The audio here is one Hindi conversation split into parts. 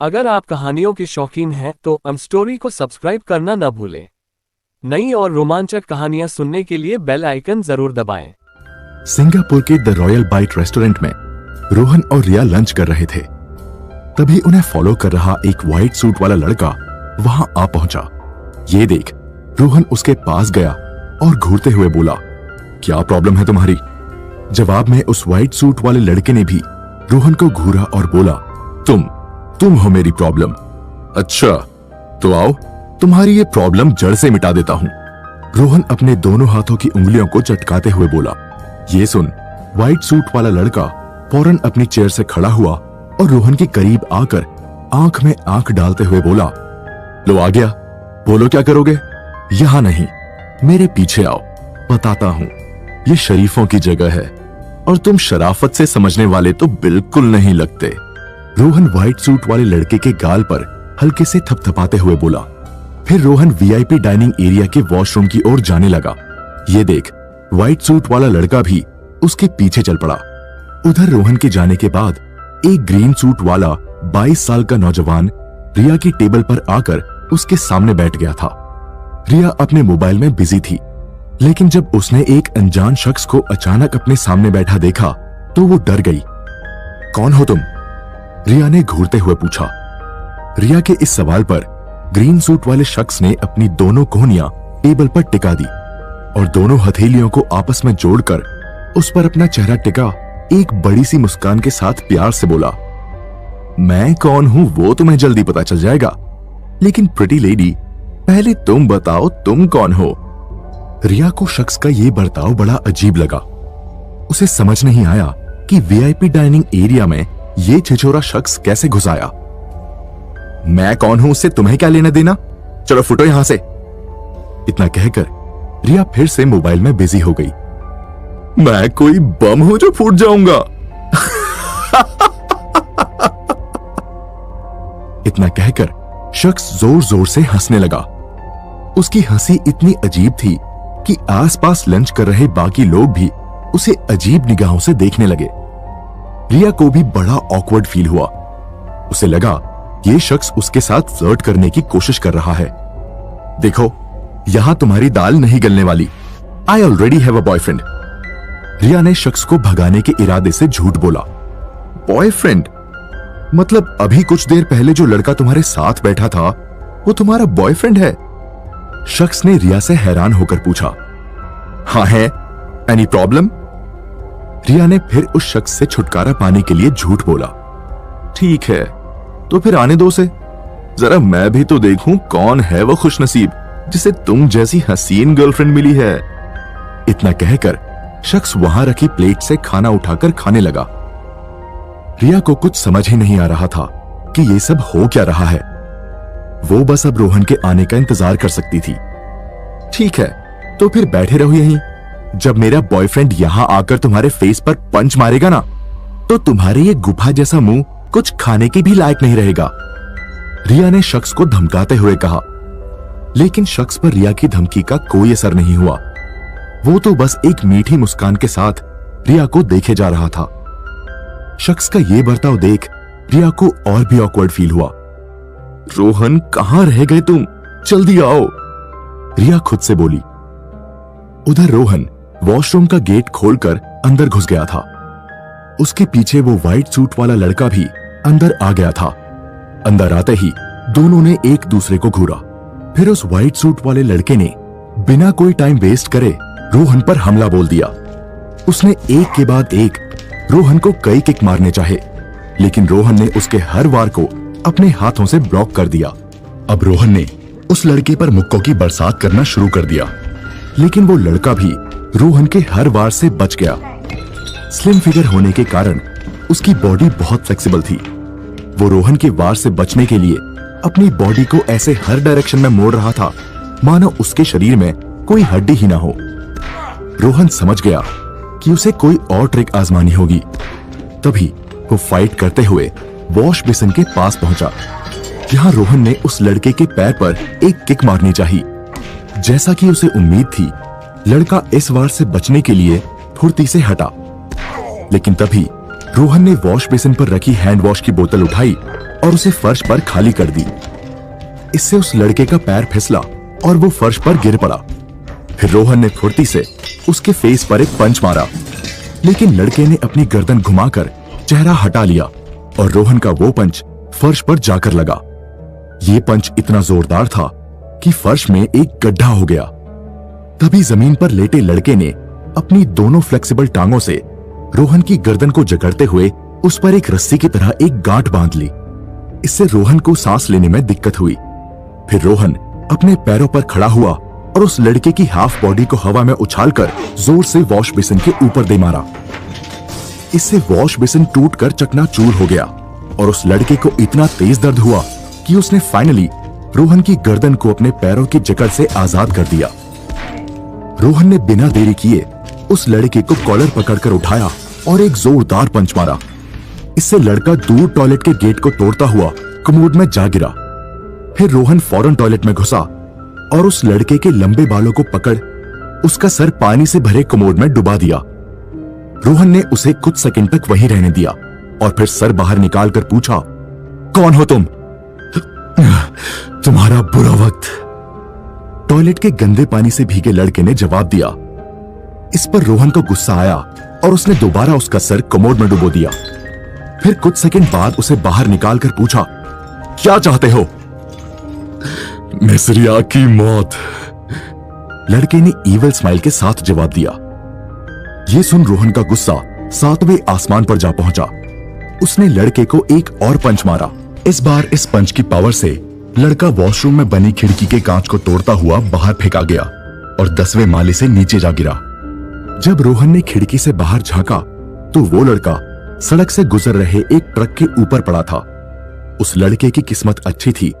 अगर आप कहानियों के शौकीन हैं तो स्टोरी को सब्सक्राइब करना न भूलें। नई और रोमांचक कहानियां सुनने के लिए बेल आइकन जरूर दबाएं। सिंगापुर के द रॉयल बाइट रेस्टोरेंट में रोहन और रिया लंच कर रहे थे। तभी उन्हें फॉलो कर रहा एक व्हाइट सूट वाला लड़का वहां आ पहुंचा। ये देख रोहन उसके पास गया और घूरते हुए बोला, क्या प्रॉब्लम है तुम्हारी? जवाब में उस व्हाइट सूट वाले लड़के ने भी रोहन को घूरा और बोला, तुम हो मेरी प्रॉब्लम। अच्छा तो आओ, तुम्हारी ये प्रॉब्लम जड़ से मिटा देता हूं। रोहन अपने दोनों हाथों की उंगलियों को चटकाते हुए बोला। ये सुन व्हाइट सूट वाला लड़का फौरन अपनी चेयर से खड़ा हुआ और रोहन के करीब आकर आंख में आंख डालते हुए बोला, लो आ गया, बोलो क्या करोगे? यहां नहीं, मेरे पीछे आओ, बताता हूं। ये शरीफों की जगह है और तुम शराफत से समझने वाले तो बिल्कुल नहीं लगते। रोहन व्हाइट सूट वाले लड़के के गाल पर हल्के से थपथपाते हुए बोला। फिर रोहन वीआईपी डाइनिंग एरिया के वॉशरूम की ओर जाने लगा। ये देख व्हाइट सूट वाला लड़का भी उसके पीछे चल पड़ा। उधर रोहन के जाने के बाद एक ग्रीन सूट वाला 22 साल का नौजवान रिया की टेबल पर आकर उसके सामने बैठ गया था। रिया अपने मोबाइल में बिजी थी, लेकिन जब उसने एक अनजान शख्स को अचानक अपने सामने बैठा देखा तो वो डर गई। कौन हो तुम? रिया ने घूरते हुए पूछा। रिया के इस सवाल पर ग्रीन सूट वाले शख्स ने अपनी दोनों कोहनियां टेबल पर टिका दी और दोनों हथेलियों को आपस में जोड़कर उस पर अपना चेहरा टिका एक बड़ी सी मुस्कान के साथ प्यार से बोला, मैं कौन हूं वो तुम्हें जल्दी पता चल जाएगा, लेकिन प्रिटी लेडी पहले तुम बताओ तुम कौन हो? रिया को शख्स का ये बर्ताव बड़ा अजीब लगा। उसे समझ नहीं आया कि वीआईपी डाइनिंग एरिया में ये छिछोरा शख्स कैसे घुस आया। मैं कौन हूं उससे तुम्हें क्या लेना देना? चलो फुटो यहां से। इतना कहकर रिया फिर से मोबाइल में बिजी हो गई। मैं कोई बम हूं जो फूट जाऊंगा? इतना कहकर शख्स जोर जोर से हंसने लगा। उसकी हंसी इतनी अजीब थी कि आसपास लंच कर रहे बाकी लोग भी उसे अजीब निगाहों से देखने लगे। रिया को भी बड़ा ऑकवर्ड फील हुआ। उसे लगा ये शख्स उसके साथ फ्लर्ट करने की कोशिश कर रहा है। देखो यहां तुम्हारी दाल नहीं गलने वाली। I already have a boyfriend. Riya ने शख्स को भगाने के इरादे से झूठ बोला। बॉयफ्रेंड? मतलब अभी कुछ देर पहले जो लड़का तुम्हारे साथ बैठा था वो तुम्हारा बॉयफ्रेंड है? शख्स ने रिया से हैरान होकर पूछा। हाँ है, एनी प्रॉब्लम? रिया ने फिर उस शख्स से छुटकारा पाने के लिए झूठ बोला। ठीक है तो फिर आने दो उसे, जरा मैं भी तो देखूं कौन है वो खुशनसीब जिसे तुम जैसी हसीन गर्लफ्रेंड मिली है। इतना कहकर शख्स वहां रखी प्लेट से खाना उठाकर खाने लगा। रिया को कुछ समझ ही नहीं आ रहा था कि ये सब हो क्या रहा है। वो बस अब रोहन के आने का इंतजार कर सकती थी। ठीक है तो फिर बैठे रहो यहीं। जब मेरा बॉयफ्रेंड यहां आकर तुम्हारे फेस पर पंच मारेगा ना तो तुम्हारे ये गुफा जैसा मुंह कुछ खाने के भी लायक नहीं रहेगा। रिया ने शख्स को धमकाते हुए कहा, लेकिन शख्स पर रिया की धमकी का कोई असर नहीं हुआ। वो तो बस एक मीठी मुस्कान के साथ रिया को देखे जा रहा था। शख्स का ये बर्ताव देख रिया को और भी ऑकवर्ड फील हुआ। रोहन कहां रह गए तुम? जल्दी आओ, रिया खुद से बोली। उधर रोहन वॉशरूम का गेट खोलकर अंदर घुस गया था। उसके पीछे वो व्हाइट सूट वाला लड़का भी अंदर आ गया था। अंदर आते ही दोनों ने एक दूसरे को घूरा। फिर उस व्हाइट सूट वाले लड़के ने बिना कोई टाइम वेस्ट करे रोहन पर हमला बोल दिया। उसने एक के बाद एक रोहन को कई किक मारने चाहे, लेकिन रोहन ने उसके हर वार को अपने हाथों से ब्लॉक कर दिया। अब रोहन ने उस लड़के पर मुक्कों की बरसात करना शुरू कर दिया, लेकिन वो लड़का भी रोहन के हर वार से बच गया। स्लिम फिगर होने के कारण उसकी बॉडी बहुत फ्लेक्सिबल थी। वो रोहन के वार से बचने के लिए अपनी बॉडी को ऐसे हर डायरेक्शन में मोड़ रहा था मानो उसके शरीर में कोई हड्डी ही ना हो। रोहन समझ गया कि उसे कोई और ट्रिक आजमानी होगी। तभी वो फाइट करते हुए वॉश बेसिन के पास पहुंचा। यहाँ रोहन ने उस लड़के के पैर पर एक किक मारनी चाहिए। जैसा कि उसे उम्मीद थी, लड़का इस वार से बचने के लिए फुर्ती से हटा, लेकिन तभी रोहन ने वॉश बेसिन पर रखी हैंड वॉश की बोतल उठाई और उसे फर्श पर खाली कर दी। इससे उस लड़के का पैर फिसला और वो फर्श पर गिर पड़ा। फिर रोहन ने फुर्ती से उसके फेस पर एक पंच मारा, लेकिन लड़के ने अपनी गर्दन घुमाकर चेहरा हटा लिया और रोहन का वो पंच फर्श पर जाकर लगा। ये पंच इतना जोरदार था कि फर्श में एक गड्ढा हो गया। तभी जमीन पर लेटे लड़के ने अपनी दोनों फ्लेक्सिबल टांगों से रोहन की गर्दन को जकड़ते हुए उस पर एक रस्सी की तरह एक गांठ बांध ली। इससे रोहन को सांस लेने में दिक्कत हुई। फिर रोहन अपने पैरों पर खड़ा हुआ और उस लड़के की हाफ बॉडी को हवा में उछालकर जोर से वॉश बेसिन के ऊपर दे मारा। इससे वॉश बेसिन टूटकर चकनाचूर हो गया और उस लड़के को इतना तेज दर्द हुआ कि उसने फाइनली रोहन की गर्दन को अपने पैरों की जकड़ से आजाद कर दिया। रोहन ने बिना देरी किए उस लड़के को कॉलर पकड़कर उठाया और एक जोरदार पंच मारा। इससे लड़का दूर टॉयलेट के गेट को तोड़ता हुआ कमोड में जा गिरा। फिर रोहन फौरन टॉयलेट में घुसा और उस लड़के के लंबे बालों को पकड़ उसका सर पानी से भरे कमोड में डुबा दिया। रोहन ने उसे कुछ सेकंड तक वहीं रहने दिया और फिर सर बाहर निकालकर पूछा, कौन हो तुम? तुम्हारा बुरा वक्त, टॉयलेट के गंदे पानी से भीगे लड़के ने जवाब दिया। इस पर रोहन को गुस्सा आया और उसने दोबारा उसका सर कमोड में डुबो दिया। फिर कुछ सेकंड बाद उसे बाहर निकालकर पूछा, क्या चाहते हो? मिस्रिया की मौत, लड़के ने ईवल स्माइल के साथ जवाब दिया। यह सुन रोहन का गुस्सा 7वें आसमान पर जा पहुंचा। उसने लड़के को एक और पंच मारा। इस बार इस पंच की पावर से लड़का वॉशरूम में बनी खिड़की के कांच को तोड़ता हुआ बाहर फेंका गया और 10वें माले से नीचे जा गिरा। जब रोहन ने खिड़की से बाहर झांका तो वो लड़का सड़क से गुजर रहे एक ट्रक के ऊपर पड़ा था। उस लड़के की किस्मत अच्छी थी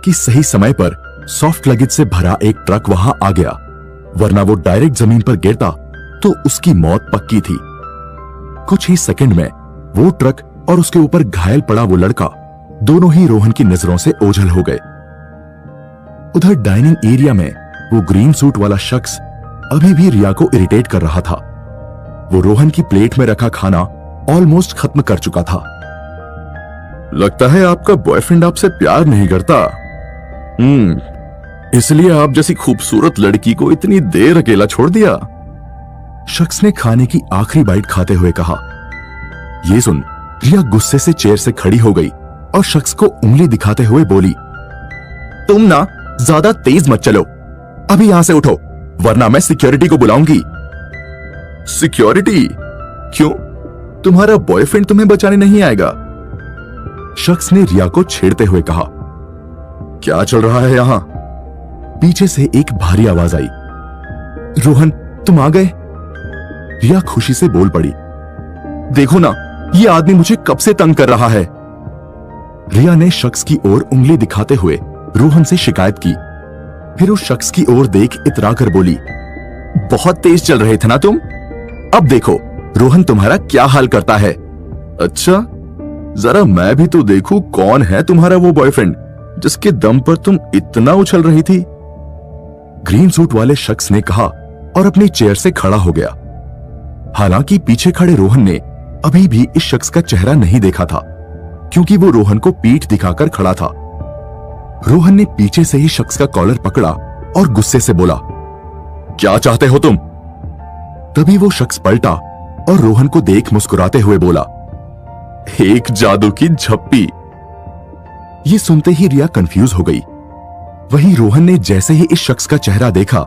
कि सही समय पर सॉफ्ट लगेज से भरा एक ट्रक वहां आ गया, वरना वो डायरेक्ट जमीन पर गिरता तो उसकी मौत पक्की थी। कुछ ही सेकंड में वो ट्रक और उसके ऊपर घायल पड़ा वो लड़का दोनों ही रोहन की नजरों से ओझल हो गए। उधर डाइनिंग एरिया में वो ग्रीन सूट वाला शख्स अभी भी रिया को इरिटेट कर रहा था। वो रोहन की प्लेट में रखा खाना ऑलमोस्ट खत्म कर चुका था। लगता है आपका बॉयफ्रेंड आपसे प्यार नहीं करता, इसलिए आप जैसी खूबसूरत लड़की को इतनी देर अकेला छोड़ दिया, शख्स ने खाने की आखिरी बाइट खाते हुए कहा। ये सुन रिया गुस्से से चेयर से खड़ी हो गई और शख्स को उंगली दिखाते हुए बोली, तुम ना ज्यादा तेज मत चलो, अभी यहां से उठो वरना मैं सिक्योरिटी को बुलाऊंगी। सिक्योरिटी? क्यों? तुम्हारा बॉयफ्रेंड तुम्हें बचाने नहीं आएगा? शख्स ने रिया को छेड़ते हुए कहा। क्या चल रहा है यहां? पीछे से एक भारी आवाज आई। रोहन तुम आ गए? रिया खुशी से बोल पड़ी। देखो ना, ये आदमी मुझे कब से तंग कर रहा है। रिया ने शख्स की ओर उंगली दिखाते हुए रोहन से शिकायत की। फिर उस शख्स की ओर देख इतरा कर बोली, बहुत तेज चल रहे थे ना तुम, अब देखो रोहन तुम्हारा क्या हाल करता है। अच्छा, जरा मैं भी तो देखूं कौन है तुम्हारा वो बॉयफ्रेंड जिसके दम पर तुम इतना उछल रही थी। ग्रीन सूट वाले शख्स ने कहा और अपनी चेयर से खड़ा हो गया। हालांकि पीछे खड़े रोहन ने अभी भी इस शख्स का चेहरा नहीं देखा था, क्योंकि वो रोहन को पीठ दिखाकर खड़ा था। रोहन ने पीछे से ही शख्स का कॉलर पकड़ा और गुस्से से बोला, क्या चाहते हो तुम? तभी वो शख्स पलटा और रोहन को देख मुस्कुराते हुए बोला, एक जादू की झप्पी। ये सुनते ही रिया कंफ्यूज हो गई। वहीं रोहन ने जैसे ही इस शख्स का चेहरा देखा,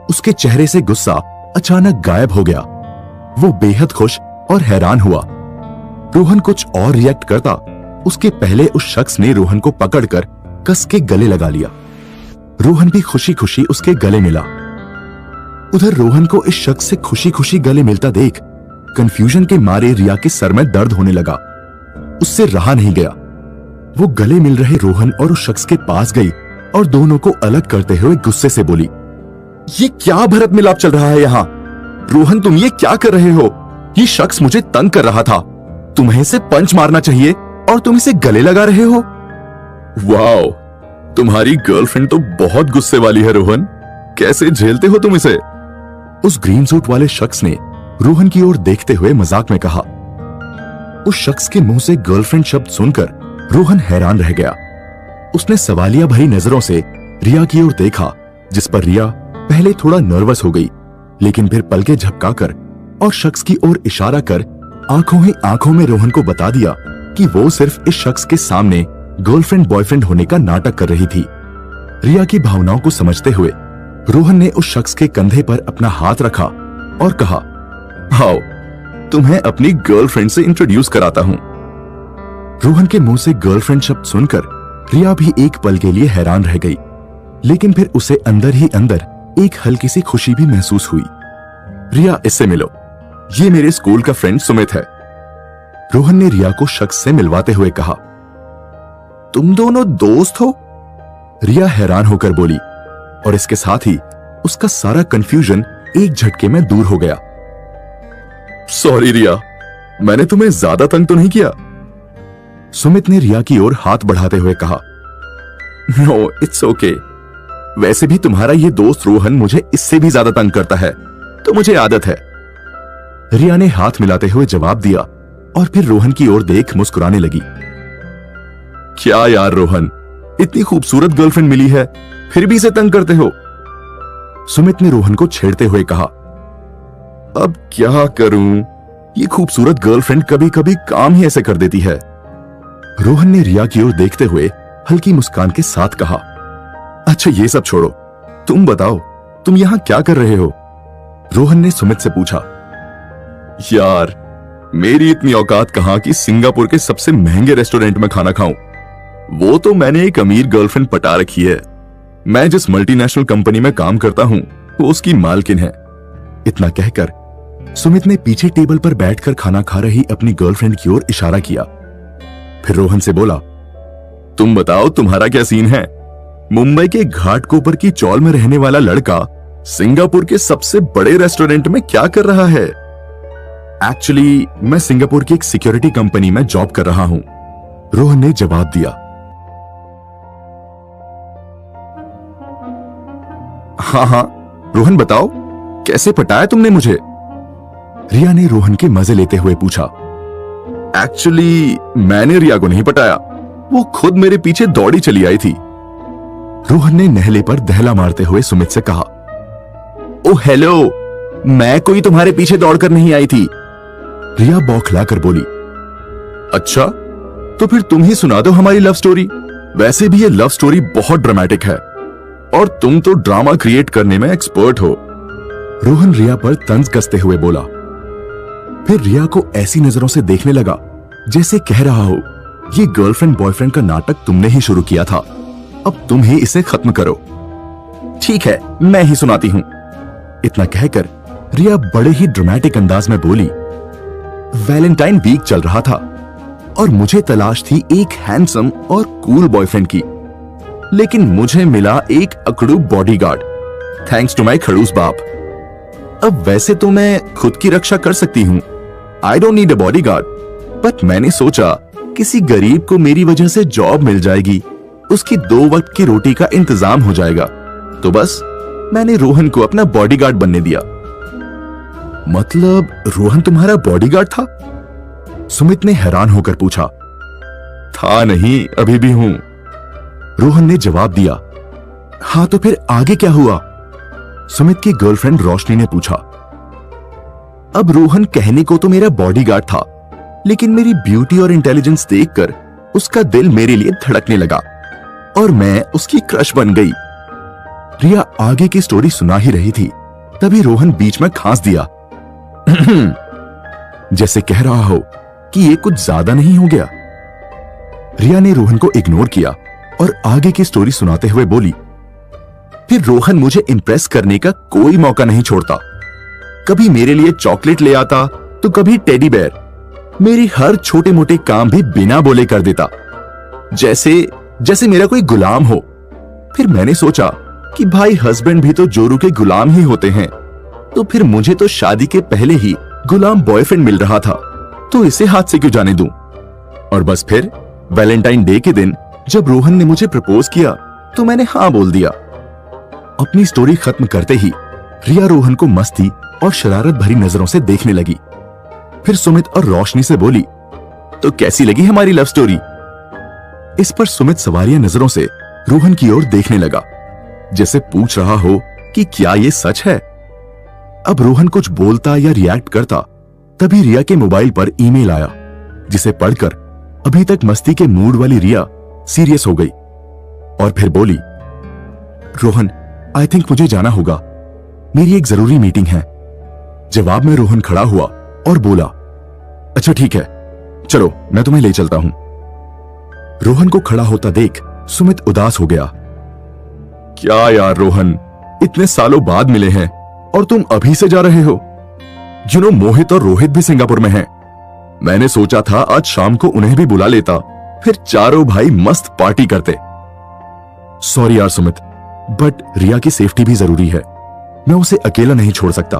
उसके चेहरे से गुस्सा अचानक गायब हो गया। वो बेहद खुश और हैरान हुआ। रोहन कुछ और रिएक्ट करता उसके पहले उस शख्स ने रोहन को पकड़कर कस के गले लगा लिया। रोहन भी खुशी खुशी उसके गले मिला। उधर रोहन को इस शख्स से खुशी खुशी गले मिलता देख कंफ्यूजन के मारे रिया के सर में दर्द होने लगा। उससे रहा नहीं गया। वो गले मिल रहे रोहन और उस शख्स के पास गई और दोनों को अलग करते हुए गुस्से से बोली, ये क्या भरत मिलाप चल रहा है यहाँ? रोहन तुम ये क्या कर रहे हो? ये शख्स मुझे तंग कर रहा था, तुम्हें इसे पंच मारना चाहिए और तुम इसे गले लगा रहे हो। वाओ, तुम्हारी गर्लफ्रेंड तो बहुत गुस्से वाली है रोहन, कैसे झेलते हो तुम इसे? उस ग्रीन सूट वाले शख्स ने रोहन की ओर देखते हुए मजाक में कहा। उस शख्स के मुंह से गर्लफ्रेंड शब्द सुनकर रोहन हैरान रह गया। उसने सवालिया भरी नजरों से रिया की ओर देखा, जिस पर रिया पहले थोड़ा नर्वस हो गई, लेकिन फिर पलके झपकाकर और शख्स की ओर इशारा कर आंखों ही आंखों में रोहन को बता दिया कि वो सिर्फ इस शख्स के सामने गर्लफ्रेंड बॉयफ्रेंड होने का नाटक कर रही थी। रिया की भावनाओं को समझते हुए रोहन ने उस शख्स के कंधे पर अपना हाथ रखा और कहा, आओ तुम्हें अपनी गर्लफ्रेंड से इंट्रोड्यूस कराता हूं। रोहन के मुंह से गर्लफ्रेंड शब्द सुनकर रिया भी एक पल के लिए हैरान रह गई, लेकिन फिर उसे अंदर ही अंदर एक हल्की सी खुशी भी महसूस हुई। रिया, इससे मिलो, ये मेरे स्कूल का फ्रेंड सुमित है। रोहन ने रिया को शख्स से मिलवाते हुए कहा। तुम दोनों दोस्त हो? रिया हैरान होकर बोली, और इसके साथ ही उसका सारा कंफ्यूजन एक झटके में दूर हो गया। सॉरी रिया, मैंने तुम्हें ज्यादा तंग तो नहीं किया? सुमित ने रिया की ओर हाथ बढ़ाते हुए कहा। No, it's okay. वैसे भी तुम्हारा ये दोस्त रोहन मुझे इससे भी ज्यादा तंग करता है, तो मुझे आदत है। रिया ने हाथ मिलाते हुए जवाब दिया और फिर रोहन की ओर देख मुस्कुराने लगी। क्या यार रोहन, इतनी खूबसूरत गर्लफ्रेंड मिली है, फिर भी इसे तंग करते हो? सुमित ने रोहन को छेड़ते हुए कहा। अब क्या करूं, ये खूबसूरत गर्लफ्रेंड कभी कभी काम ही ऐसे कर देती है। रोहन ने रिया की ओर देखते हुए हल्की मुस्कान के साथ कहा। अच्छा ये सब छोड़ो, तुम बताओ तुम यहां क्या कर रहे हो? रोहन ने सुमित से पूछा। यार, मेरी इतनी औकात कहां कि सिंगापुर के सबसे महंगे रेस्टोरेंट में खाना खाऊं। वो तो मैंने एक अमीर गर्लफ्रेंड पटा रखी है। मैं जिस मल्टीनेशनल कंपनी में काम करता हूं वो उसकी मालकिन है। इतना कहकर सुमित ने पीछे टेबल पर बैठकर खाना खा रही अपनी गर्लफ्रेंड की ओर इशारा किया। फिर रोहन से बोला, तुम बताओ तुम्हारा क्या सीन है? मुंबई के घाटकोपर की चौल में रहने वाला लड़का सिंगापुर के सबसे बड़े रेस्टोरेंट में क्या कर रहा है? एक्चुअली मैं सिंगापुर की एक सिक्योरिटी कंपनी में जॉब कर रहा हूं, रोहन ने जवाब दिया। हाँ, रोहन बताओ कैसे पटाया तुमने मुझे? रिया ने रोहन के मजे लेते हुए पूछा। एक्चुअली मैंने रिया को नहीं पटाया, वो खुद मेरे पीछे दौड़ी चली आई थी। रोहन ने नहले पर दहला मारते हुए सुमित से कहा। ओ हेलो, मैं कोई तुम्हारे पीछे दौड़कर नहीं आई थी। रिया बौखलाकर बोली। अच्छा, तो फिर तुम ही सुना दो हमारी लव स्टोरी। वैसे भी ये लव स्टोरी बहुत ड्रामेटिक है और तुम तो ड्रामा क्रिएट करने में एक्सपर्ट हो। रोहन रिया पर तंज कसते हुए बोला। फिर रिया को ऐसी नजरों से देखने लगा जैसे कह रहा हो, ये गर्लफ्रेंड बॉयफ्रेंड का नाटक तुमने ही शुरू किया था, अब तुम ही इसे खत्म करो। ठीक है, मैं ही सुनाती हूं। इतना कहकर रिया बड़े ही ड्रामेटिक अंदाज में बोली। वैलेंटाइन वीक चल रहा था और मुझे तलाश थी एक हैंडसम और कूल बॉयफ्रेंड की, लेकिन मुझे मिला एक अकड़ू बॉडीगार्ड, थैंक्स टू माय खड़ूस बाप। अब वैसे तो मैं खुद की रक्षा कर सकती हूं, I don't need a bodyguard, but मैंने सोचा किसी गरीब को मेरी वजह से जॉब मिल जाएगी, उसकी 2 वक्त की रोटी का इंतजाम हो जाएगा, तो बस मैंने रोहन को अपना बॉडीगार्ड बनने दिया। मतलब रोहन तुम्हारा बॉडीगार्ड था? सुमित ने हैरान होकर पूछा। था नहीं, अभी भी हूं, रोहन ने जवाब दिया। हाँ तो फिर आगे क्या हुआ? सुमित की गर्लफ्रेंड रोशनी ने पूछा। अब रोहन कहने को तो मेरा बॉडीगार्ड था, लेकिन मेरी ब्यूटी और इंटेलिजेंस देखकर उसका दिल मेरे लिए धड़कने लगा और मैं उसकी क्रश बन गई। रिया आगे की स्टोरी सुना ही रही थी, तभी रोहन बीच में खांस दिया जैसे कह रहा हो कि ये कुछ ज्यादा नहीं हो गया। रिया ने रोहन को इग्नोर किया और आगे की स्टोरी सुनाते हुए बोली। फिर रोहन मुझे इंप्रेस करने का कोई मौका नहीं छोड़ता, कभी मेरे लिए चॉकलेट ले आता तो कभी टेडी बेयर, मेरी हर छोटे मोटे काम भी बिना बोले कर देता, जैसे मेरा कोई गुलाम हो। फिर मैंने सोचा कि भाई हस्बैंड भी तो जोरू के गुलाम ही होते हैं, तो फिर मुझे तो शादी के पहले ही गुलाम बॉयफ्रेंड मिल रहा था, तो इसे हाथ से क्यों जाने दूं। और बस फिर वैलेंटाइन डे के दिन जब रोहन ने मुझे प्रपोज किया तो मैंने हाँ बोल दिया। अपनी स्टोरी खत्म करते ही रिया रोहन को मस्ती और शरारत भरी नजरों से देखने लगी। फिर सुमित और रोशनी से बोली, तो कैसी लगी हमारी लव स्टोरी? इस पर सुमित सवारियां नजरों से रोहन की ओर देखने लगा, जैसे पूछ रहा हो कि क्या ये सच है। अब रोहन कुछ बोलता या रिएक्ट करता, तभी रिया के मोबाइल पर ईमेल आया, जिसे पढ़कर अभी तक मस्ती के मूड वाली रिया सीरियस हो गई और फिर बोली, रोहन, आई थिंक मुझे जाना होगा, मेरी एक जरूरी मीटिंग है। जवाब में रोहन खड़ा हुआ और बोला, अच्छा ठीक है, चलो मैं तुम्हें ले चलता हूं। रोहन को खड़ा होता देख सुमित उदास हो गया। क्या यार रोहन, इतने सालों बाद मिले हैं और तुम अभी से जा रहे हो। मोहित और रोहित भी सिंगापुर में हैं। मैंने सोचा था आज शाम को उन्हें भी बुला लेता, फिर चारों भाई मस्त पार्टी करते। सॉरी यार सुमित, बट रिया की सेफ्टी भी जरूरी है, मैं उसे अकेला नहीं छोड़ सकता,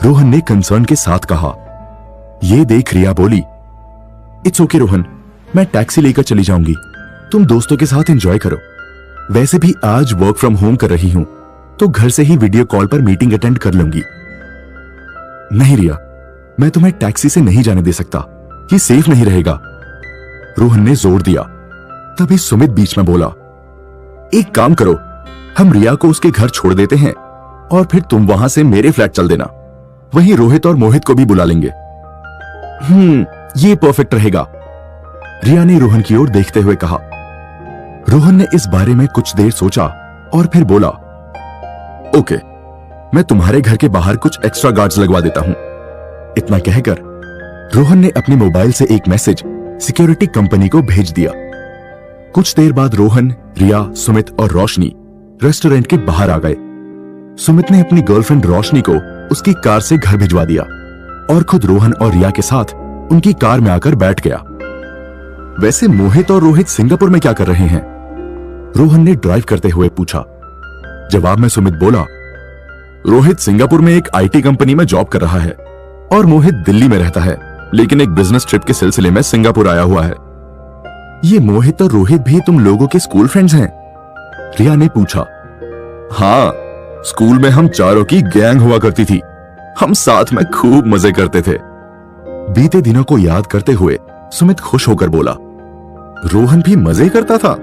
रोहन ने कंसर्न के साथ कहा। यह देख रिया बोली, इट्स ओके रोहन, मैं टैक्सी लेकर चली जाऊंगी, तुम दोस्तों के साथ एंजॉय करो। वैसे भी आज वर्क फ्रॉम होम कर रही हूं, तो घर से ही वीडियो कॉल पर मीटिंग अटेंड कर लूंगी। नहीं रिया, मैं तुम्हें टैक्सी से नहीं जाने दे सकता, ये सेफ नहीं रहेगा, रोहन ने जोर दिया। तभी सुमित बीच में बोला, एक काम करो, हम रिया को उसके घर छोड़ देते हैं और फिर तुम वहां से मेरे फ्लैट चल देना, वहीं रोहित और मोहित को भी बुला लेंगे। ये परफेक्ट रहेगा, रिया ने रोहन की ओर देखते हुए कहा। रोहन ने इस बारे में कुछ देर सोचा और फिर बोला, ओके, मैं तुम्हारे घर के बाहर कुछ एक्स्ट्रा गार्ड्स लगवा देता हूं। इतना कहकर रोहन ने अपने मोबाइल से एक मैसेज सिक्योरिटी कंपनी को भेज दिया। कुछ देर बाद रोहन, रिया, सुमित और रोशनी रेस्टोरेंट के बाहर आ गए। सुमित ने अपनी गर्लफ्रेंड रोशनी को उसकी कार से घर भिजवा दिया और खुद रोहन और रिया के साथ उनकी कार में आकर बैठ गया। वैसे मोहित और रोहित सिंगापुर में क्या कर रहे हैं? रोहन ने ड्राइव करते हुए पूछा। जवाब में सुमित बोला, रोहित सिंगापुर में एक आईटी कंपनी में जॉब कर रहा है और मोहित दिल्ली में रहता है, लेकिन एक बिजनेस ट्रिप के सिलसिले में सिंगापुर आया हुआ है। ये मोहित और रोहित भी तुम लोगों के स्कूल फ्रेंड्स हैं? रिया ने पूछा। हाँ, स्कूल में हम चारों की गैंग हुआ करती थी, हम साथ में खूब मजे करते थे। बीते दिनों को याद करते हुए सुमित खुश होकर बोला, रोहन भी मजे करता था?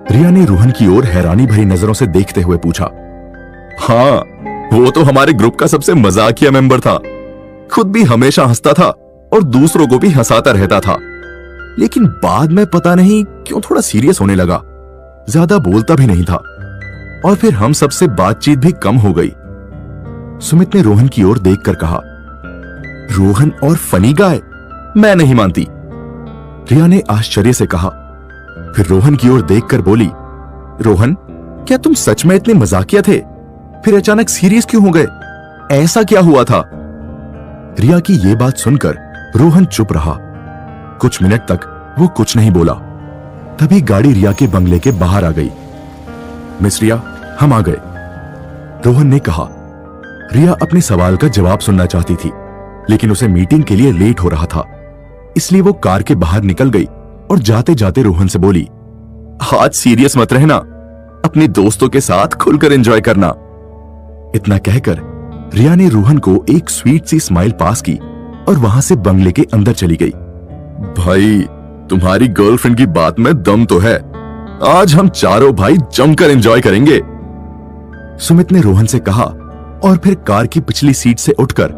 रिया ने रोहन की ओर हैरानी भरी नजरों से देखते हुए पूछा। हाँ, वो तो हमारे ग्रुप का सबसे मजाकिया मेंबर था, खुद भी हमेशा हंसता था और दूसरों को भी हंसाता रहता था, लेकिन बाद में पता नहीं क्यों थोड़ा सीरियस होने लगा, ज्यादा बोलता भी नहीं था और फिर हम सबसे बातचीत भी कम हो गई। सुमित ने रोहन की ओर देखकर कहा, रोहन और फनी गाय? मैं नहीं मानती, रिया ने आश्चर्य से कहा। फिर रोहन की ओर देखकर बोली, रोहन, क्या तुम सच में इतने मजाकिया थे? फिर अचानक सीरियस क्यों हो गए? ऐसा क्या हुआ था? रिया की यह बात सुनकर रोहन चुप रहा। कुछ मिनट तक वो कुछ नहीं बोला। तभी गाड़ी रिया के बंगले के बाहर आ गई। मिस रिया, हम आ गए, रोहन ने कहा। रिया अपने सवाल का जवाब सुनना चाहती थी, लेकिन उसे मीटिंग के लिए लेट हो रहा था, इसलिए वो कार के बाहर निकल गई और जाते जाते रोहन से बोली, आज सीरियस मत रहना, अपने दोस्तों के साथ खुलकर एंजॉय करना। इतना कहकर रिया ने रोहन को एक स्वीट सी स्माइल पास की और वहां से बंगले के अंदर चली गई। भाई, तुम्हारी गर्लफ्रेंड की बात में दम तो है, आज हम चारों भाई जमकर एंजॉय करेंगे, सुमित ने रोहन से कहा और फिर कार की पिछली सीट से उठकर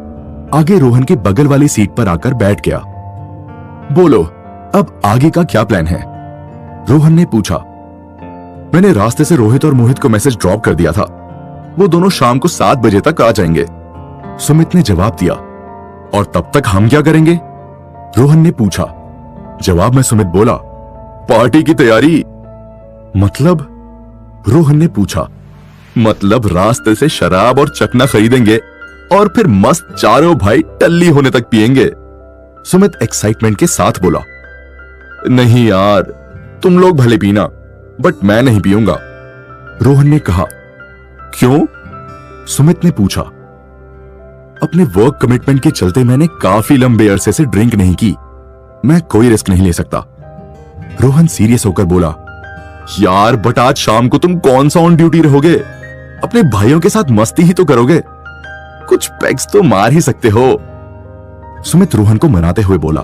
आगे रोहन के बगल वाली सीट पर आकर बैठ गया। बोलो, अब आगे का क्या प्लान है? रोहन ने पूछा। मैंने रास्ते से रोहित और मोहित को मैसेज ड्रॉप कर दिया था, वो दोनों शाम को 7 बजे तक आ जाएंगे, सुमित ने जवाब दिया। और तब तक हम क्या करेंगे? रोहन ने पूछा। जवाब में सुमित बोला, पार्टी की तैयारी। मतलब? रोहन ने पूछा। मतलब रास्ते से शराब और चखना खरीदेंगे और फिर मस्त चारों भाई टल्ली होने तक पिएंगे, सुमित एक्साइटमेंट के साथ बोला। नहीं यार, तुम लोग भले पीना, बट मैं नहीं पीऊंगा, रोहन ने कहा। क्यों? सुमित ने पूछा। अपने वर्क कमिटमेंट के चलते मैंने काफी लंबे अरसे से ड्रिंक नहीं की, मैं कोई रिस्क नहीं ले सकता, रोहन सीरियस होकर बोला। यार, बट आज शाम को तुम कौन सा ऑन ड्यूटी रहोगे? अपने भाइयों के साथ मस्ती ही तो करोगे, कुछ पैग्स तो मार ही सकते हो, सुमित रोहन को मनाते हुए बोला।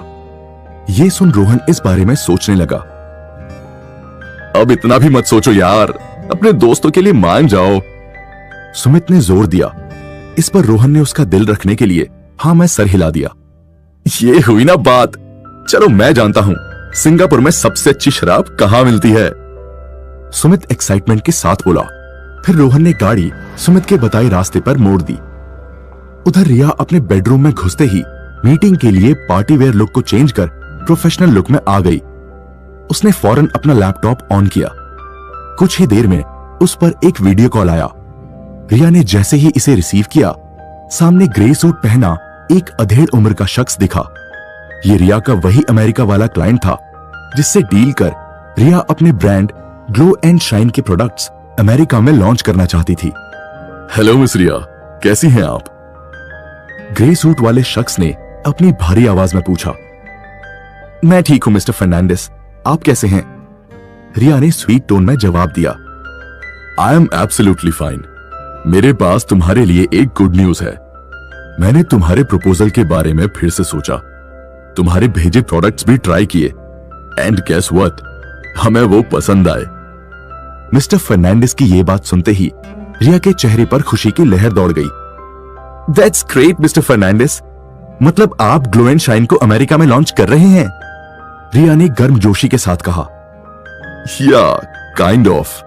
यह सुन रोहन इस बारे में सोचने लगा अब इतना भी मत सोचो यार, अपने दोस्तों के लिए मान जाओ। सुमित ने जोर दिया। इस पर रोहन ने उसका दिल रखने के लिए हाँ मैं सर हिला दिया। ये हुई ना बात। चलो मैं जानता हूं सिंगापुर में सबसे अच्छी शराब कहां मिलती है। सुमित एक्साइटमेंट के साथ बोला। फिर रोहन ने गाड़ी सुमित के बताए रास्ते पर मोड़ दी। उधर रिया अपने बेडरूम में घुसते ही मीटिंग के लिए पार्टी वेयर लुक को चेंज कर प्रोफेशनल लुक में आ गई। उसने फौरन अपना लैपटॉप ऑन किया। कुछ ही देर में उस पर एक वीडियो कॉल आया। रिया ने जैसे ही इसे रिसीव किया, सामने ग्रे सूट पहना एक अधेड़ उम्र का शख्स दिखा। ये रिया का वही अमेरिका वाला क्लाइंट था जिससे डील कर रिया अपने ब्रांड ग्लो एंड शाइन के प्रोडक्ट्स अमेरिका में लॉन्च करना चाहती थी। हेलो मिस रिया, कैसी हैं आप? ग्रे सूट वाले शख्स ने अपनी भारी आवाज में पूछा। मैं ठीक हूं मिस्टर फर्नांडिस, आप कैसे हैं? रिया ने स्वीट टोन में जवाब दिया। I am absolutely fine. मेरे पास तुम्हारे लिए एक गुड न्यूज है। मैंने तुम्हारे प्रपोजल के बारे में फिर से सोचा, तुम्हारे भेजे प्रोडक्ट्स भी ट्राई किए एंड गेस व्हाट, हमें वो पसंद आए। मिस्टर फर्नांडिस की ये बात सुनते ही रिया के चेहरे पर खुशी की लहर दौड़ गई। दैट्स ग्रेट मिस्टर फर्नांडिस, मतलब आप ग्लो एंड शाइन को अमेरिका में लॉन्च कर रहे हैं? रिया ने गर्मजोशी के साथ कहा। या काइंड ऑफ।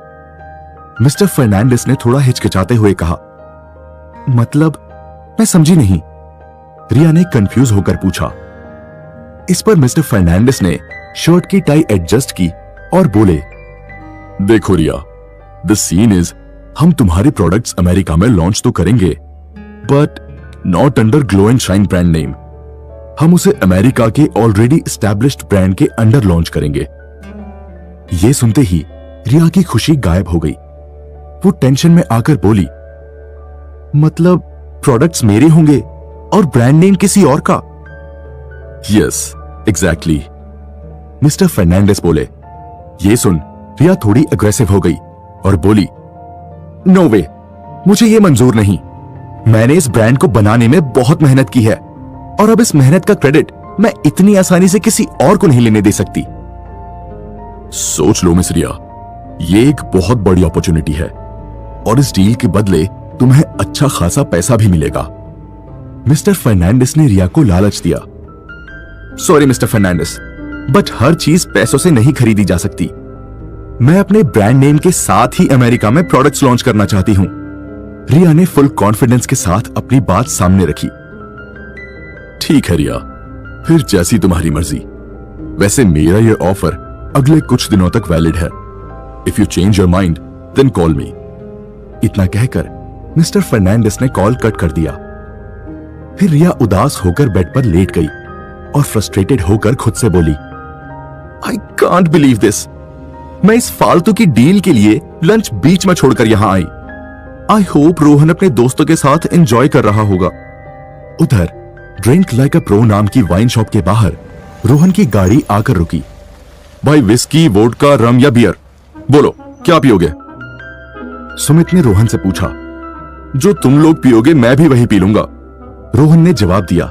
मिस्टर फर्नांडिस ने थोड़ा हिचकिचाते हुए कहा। मतलब मैं समझी नहीं। रिया ने कंफ्यूज होकर पूछा। इस पर मिस्टर फर्नांडिस ने शर्ट की टाई एडजस्ट की और बोले, देखो रिया, द सीन इज हम तुम्हारे प्रोडक्ट्स अमेरिका में लॉन्च तो करेंगे but not under glow and shine brand name. हम उसे अमेरिका के ऑलरेडी एस्टैब्लिश्ड ब्रांड के अंडर लॉन्च करेंगे। यह सुनते ही रिया की खुशी गायब हो गई। वो टेंशन में आकर बोली, मतलब प्रोडक्ट्स मेरे होंगे और ब्रांड नेम किसी और का? Yes exactly. मिस्टर फर्नांडिस बोले। ये सुन रिया थोड़ी अग्रेसिव हो गई और बोली, नो वे, मुझे ये मंजूर नहीं। मैंने इस ब्रांड को बनाने में बहुत मेहनत की है और अब इस मेहनत का क्रेडिट मैं इतनी आसानी से किसी और को नहीं लेने दे सकती। सोच लो मिस रिया, ये एक बहुत बड़ी अपॉर्चुनिटी है और इस डील के बदले तुम्हें अच्छा खासा पैसा भी मिलेगा। मिस्टर फर्नांडिस ने रिया को लालच दिया। सॉरी मिस्टर फर्नांडिस, बट हर चीज पैसों से नहीं खरीदी जा सकती। मैं अपने ब्रांड नेम के साथ ही अमेरिका में प्रोडक्ट्स लॉन्च करना चाहती हूं। रिया ने फुल कॉन्फिडेंस के साथ अपनी बात सामने रखी। ठीक है रिया, फिर जैसी तुम्हारी मर्जी। वैसे मेरा ये ऑफर अगले कुछ दिनों तक वैलिड है। If you change your mind then call me. इतना कहकर मिस्टर फर्नांडिस ने कॉल कट कर दिया। फिर रिया उदास होकर बेड पर लेट गई और फ्रस्ट्रेटेड होकर खुद से बोली, आई कांट बिलीव दिस। मैं इस फालतू की डील के लिए लंच बीच में छोड़कर यहां आई। आई होप रोहन अपने दोस्तों के साथ एंजॉय कर रहा होगा। उधर ड्रिंक लाइक अ प्रो नाम की वाइन शॉप के बाहर रोहन की गाड़ी आकर रुकी। भाई विस्की, वोडका, रम या बियर, बोलो क्या पियोगे? सुमित ने रोहन से पूछा। जो तुम लोग पियोगे मैं भी वही पी लूंगा, रोहन ने जवाब दिया।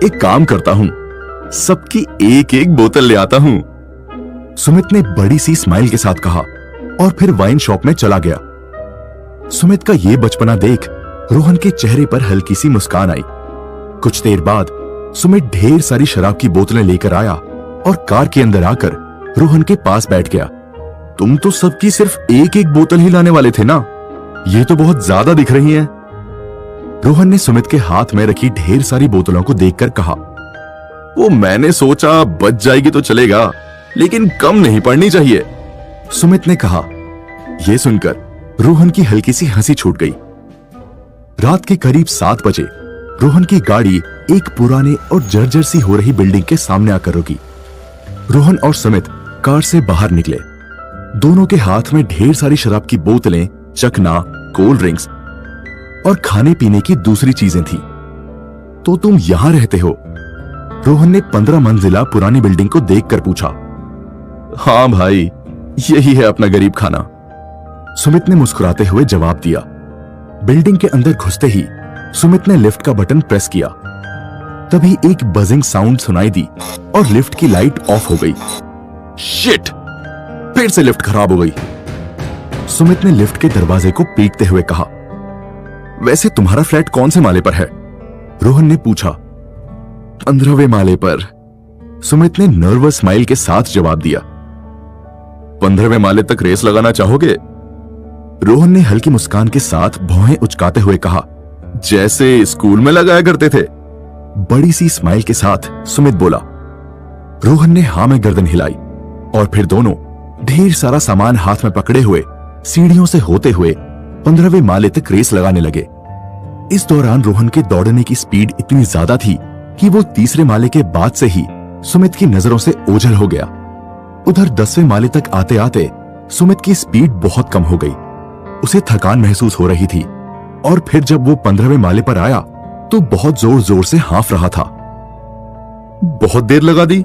एक काम करता हूं, सबकी एक एक बोतल ले आता हूं, सुमित ने बड़ी सी स्माइल के साथ कहा और फिर वाइन शॉप में चला गया। सुमित का ये बचपना देख रोहन के चेहरे पर हल्की सी मुस्कान आई। कुछ देर बाद सुमित ढेर सारी शराब की बोतलें लेकर आया और कार के अंदर आकर रोहन के पास बैठ गया। तुम तो सबकी सिर्फ एक एक बोतल ही लाने वाले थे ना, ये तो बहुत ज्यादा दिख रही हैं। रोहन ने सुमित के हाथ में रखी ढेर सारी बोतलों को देखकर कहा, वो मैंने सोचा बच जाएगी तो चलेगा, लेकिन कम नहीं पड़नी चाहिए, सुमित ने कहा। यह सुनकर रोहन की हल्की सी हंसी छूट गई। रात के करीब 7 बजे रोहन की गाड़ी एक पुराने और जर्जर सी हो रही बिल्डिंग के सामने आकर रुकी। रोहन और सुमित कार से बाहर निकले। दोनों के हाथ में ढेर सारी शराब की बोतलें, चखना, कोल्ड ड्रिंक्स और खाने पीने की दूसरी चीजें थी। तो तुम यहां रहते हो? रोहन ने 15 मंजिला पुरानी बिल्डिंग को देखकर पूछा। हाँ भाई, यही है अपना गरीब खाना, सुमित ने मुस्कुराते हुए जवाब दिया। बिल्डिंग के अंदर घुसते ही सुमित ने लिफ्ट का बटन प्रेस किया। तभी एक बजिंग साउंड सुनाई दी और लिफ्ट की लाइट ऑफ हो गई। शिट! फिर से लिफ्ट खराब हो गई। सुमित ने लिफ्ट के दरवाजे को पीटते हुए कहा, वैसे तुम्हारा फ्लैट कौन से माले पर है? रोहन ने पूछा। 15वें माले पर, सुमित ने नर्वस स्माइल के साथ जवाब दिया। 15वें माले तक रेस लगाना चाहोगे? रोहन ने हल्की मुस्कान के साथ भौहें उचकाते हुए कहा, जैसे स्कूल में लगाया करते थे। बड़ी सी स्माइल के साथ सुमित बोला। रोहन ने हां में गर्दन हिलाई और फिर दोनों ढेर सारा सामान हाथ में पकड़े हुए सीढ़ियों से होते हुए 15वें माले तक रेस लगाने लगे। इस दौरान रोहन के दौड़ने की स्पीड इतनी ज्यादा थी कि वो तीसरे माले के बाद से ही सुमित की नजरों से ओझल हो गया। उधर 10वें माले तक आते आते सुमित की स्पीड बहुत कम हो गई। उसे थकान महसूस हो रही थी और फिर जब वो 15वें माले पर आया तो बहुत जोर जोर से हाँफ रहा था। बहुत देर लगा दी?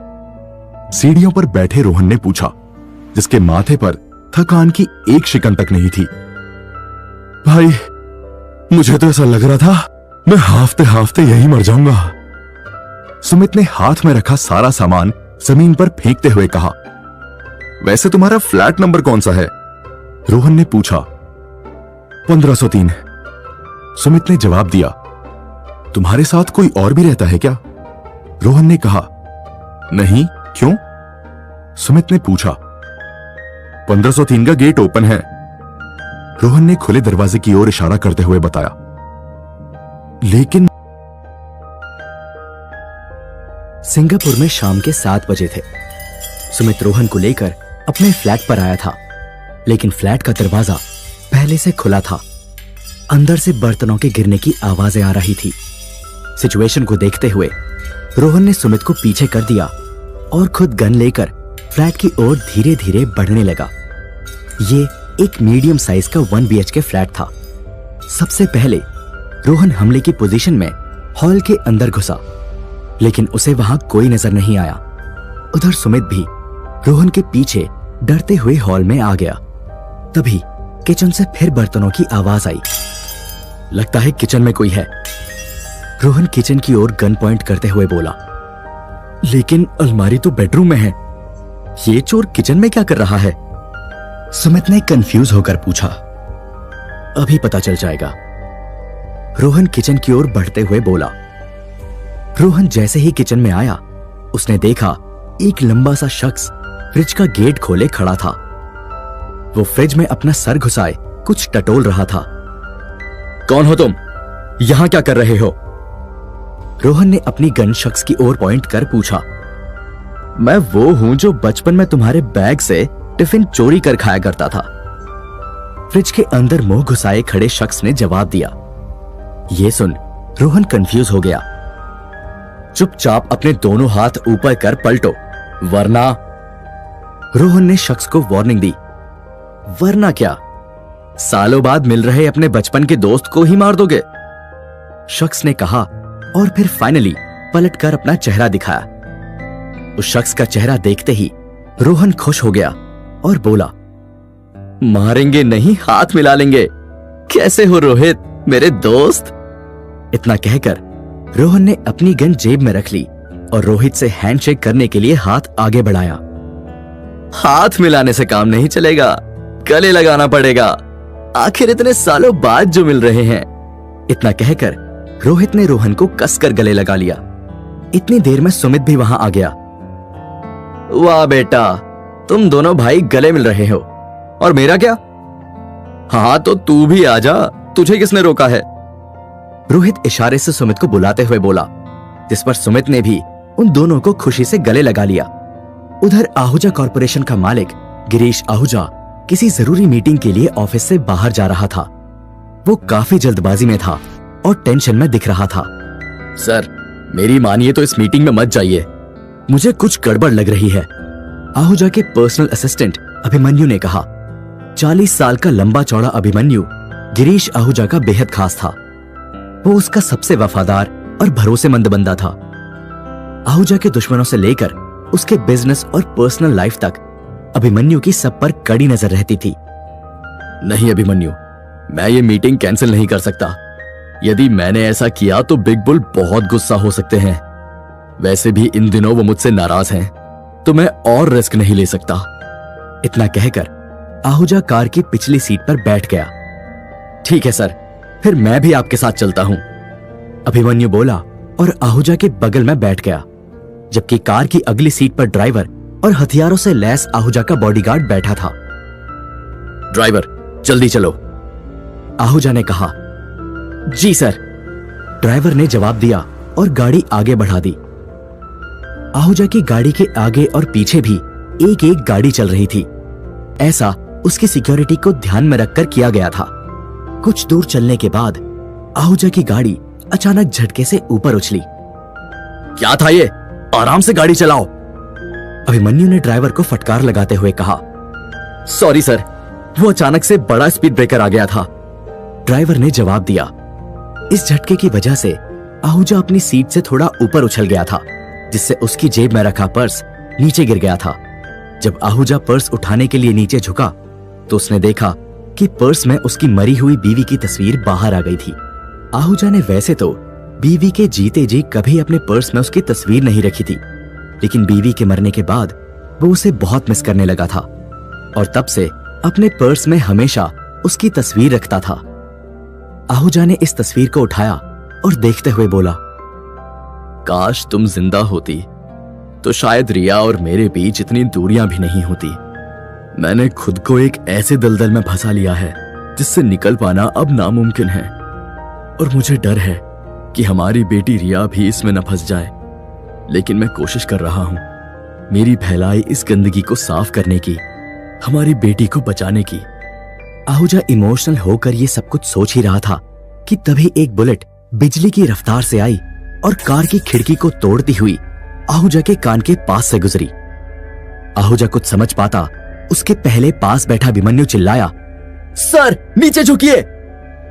सीढ़ियों पर बैठे रोहन ने पूछा, जिसके माथे पर थकान की एक शिकन तक नहीं थी। भाई, मुझे तो ऐसा लग रहा था मैं हाफते हाफते यहीं मर जाऊंगा। सुमित ने हाथ में रखा सारा सामान जमीन पर फेंकते हुए कहा। वैसे तुम्हारा फ्लैट नंबर कौन सा है? रोहन ने पूछा। 1503। सुमित ने जवाब दिया। तुम्हारे साथ कोई और भी रहता है क्या? रोहन ने कहा। नहीं, क्यों? सुमित ने पूछा। 1503 का गेट ओपन है। रोहन ने खुले दरवाजे की ओर इशारा करते हुए बताया। लेकिन सिंगापुर में शाम के 7 बजे थे। सुमित रोहन को लेकर अपने फ्लैट पर आया था, लेकिन फ्लैट का दरवाजा पहले से खुला था। अंदर से बर्तनों के गिरने की आवाजें आ रही थी। सिचुएशन को देखते हुए रोहन ने सुमित को पीछे कर दिया और खुद गन लेकर फ्लैट की ओर धीरे धीरे बढ़ने लगा। ये एक मीडियम साइज का 1 BHK फ्लैट था। सबसे पहले रोहन हमले की पोजीशन में हॉल के अंदर घुसा, लेकिन उसे वहां कोई नजर नहीं आया। उधर सुमित भी रोहन के पीछे डरते हुए हॉल में आ गया। तभी किचन से फिर बर्तनों की आवाज आई। लगता है किचन में कोई है। रोहन किचन की ओर गन पॉइंट करते हुए बोला। लेकिन अलमारी तो बेडरूम में है, ये चोर किचन में क्या कर रहा है? सुमित ने कंफ्यूज होकर पूछा। अभी पता चल जाएगा। रोहन किचन की ओर बढ़ते हुए बोला। रोहन जैसे ही किचन में आया, उसने देखा एक लंबा सा शख्स फ्रिज का गेट खोले खड़ा था। वो फ्रिज में अपना सर घुसाए कुछ टटोल रहा था। कौन हो तुम? यहां क्या कर रहे हो? रोहन ने अपनी गन शख्स की ओर पॉइंट कर पूछा। मैं वो हूं जो बचपन में तुम्हारे बैग से टिफिन चोरी कर खाया करता था। फ्रिज के अंदर मुंह घुसाए खड़े शख्स ने जवाब दिया। ये सुन रोहन कंफ्यूज हो गया। चुपचाप अपने दोनों हाथ ऊपर कर पलटो, वरना। रोहन ने शख्स को वार्निंग दी। वरना क्या? सालों बाद मिल रहे अपने बचपन के दोस्त को ही मार दोगे? शख्स ने कहा और फिर फाइनली पलटकर अपना चेहरा दिखाया। उस शख्स का चेहरा देखते ही रोहन खुश हो गया और बोला, मारेंगे नहीं, हाथ मिला लेंगे। कैसे हो रोहित, मेरे दोस्त? इतना कहकर रोहन ने अपनी गन जेब में रख ली और रोहित से हैंडशेक करने के लिए हाथ आगे बढ़ाया। हाथ मिलाने से काम नहीं चलेगा, गले लगाना पड़ेगा। आखिर इतने सालों बाद जो मिल रहे हैं। इतना कहकर रोहित ने रोहन को कसकर गले लगा लिया। इतनी देर में सुमित भी वहां आ गया। वाह बेटा, तुम दोनों भाई गले मिल रहे हो, और मेरा क्या? हाँ तो तू भी आजा, तुझे किसने रोका है? रोहित इशारे से सुमित को बुलाते हुए बोला, जिस पर सुमित ने भी उन दोनों को खुशी से गले लगा लिया। उधर आहूजा कॉरपोरेशन का मालिक गिरीश आहूजा किसी जरूरी मीटिंग के लिए ऑफिस से बाहर जा रहा था। वो काफी जल्दबाजी में था और टेंशन में दिख रहा था। सर, मेरी मानिए तो इस मीटिंग में मत जाइए, मुझे कुछ गड़बड़ लग रही है। आहूजा के पर्सनल असिस्टेंट अभिमन्यु ने कहा। 40 साल का लंबा चौड़ा अभिमन्यु गिरीश आहूजा का बेहद खास था। वो उसका सबसे वफादार और भरोसेमंद बंदा था। आहूजा के दुश्मनों से लेकर उसके बिजनेस और पर्सनल लाइफ तक अभिमन्यु की सब पर कड़ी नजर रहती थी। नहीं अभिमन्यु, मैं ये मीटिंग कैंसिल नहीं कर सकता। यदि मैंने ऐसा किया तो बिग बुल बहुत गुस्सा हो सकते हैं। वैसे भी इन दिनों वो मुझसे नाराज हैं, तो मैं और रिस्क नहीं ले सकता। इतना कहकर आहूजा कार की पिछली सीट पर बैठ गया। ठीक है सर, फिर मैं भी आपके साथ चलता हूं, अभिमन्यु बोला और आहूजा के बगल में बैठ गया, जबकि कार की अगली सीट पर ड्राइवर और हथियारों से लैस आहूजा का बॉडीगार्ड बैठा था। ड्राइवर, जल्दी चलो, आहूजा ने कहा। जी सर, ड्राइवर ने जवाब दिया और गाड़ी आगे बढ़ा दी। आहूजा की गाड़ी के आगे और पीछे भी एक एक गाड़ी चल रही थी। ऐसा उसकी सिक्योरिटी को ध्यान में रखकर किया गया था। कुछ दूर चलने के बाद आहूजा की गाड़ी अचानक झटके से ऊपर उछली। क्या था ये? आराम से गाड़ी चलाओ, अभिमन्यु ने ड्राइवर को फटकार लगाते हुए कहा। सॉरी सर, वो अचानक से बड़ा स्पीड ब्रेकर आ गया था, ड्राइवर ने जवाब दिया। इस झटके की वजह से आहूजा अपनी सीट से थोड़ा ऊपर उछल गया था, जिससे उसकी जेब में रखा पर्स नीचे गिर गया था। जब आहूजा पर्स उठाने के लिए नीचे झुका तो उसने देखा कि पर्स में उसकी मरी हुई बीवी की तस्वीर बाहर आ गई थी। आहूजा ने वैसे तो बीवी के जीते जी कभी अपने पर्स में उसकी तस्वीर नहीं रखी थी, लेकिन बीवी के मरने के बाद वो उसे बहुत मिस करने लगा था और तब से अपने पर्स में हमेशा उसकी तस्वीर रखता था। आहूजा ने इस तस्वीर को उठाया और देखते हुए बोला, काश तुम जिंदा होती तो शायद रिया और मेरे बीच इतनी दूरियां भी नहीं होती। मैंने खुद को एक ऐसे दलदल में फंसा लिया है जिससे निकल पाना अब नामुमकिन है, और मुझे डर है कि हमारी बेटी रिया भी इसमें न फंस जाए। लेकिन मैं कोशिश कर रहा हूं, मेरी फैलाई इस गंदगी को साफ करने की, हमारी बेटी को बचाने की। आहूजा इमोशनल होकर ये सब कुछ सोच ही रहा था कि तभी एक बुलेट बिजली की रफ्तार से आई और कार की खिड़की को तोड़ती हुई आहूजा के कान के पास से गुजरी। आहूजा कुछ समझ पाता उसके पहले पास बैठा अभिमन्यु चिल्लाया, सर नीचे झुकिए,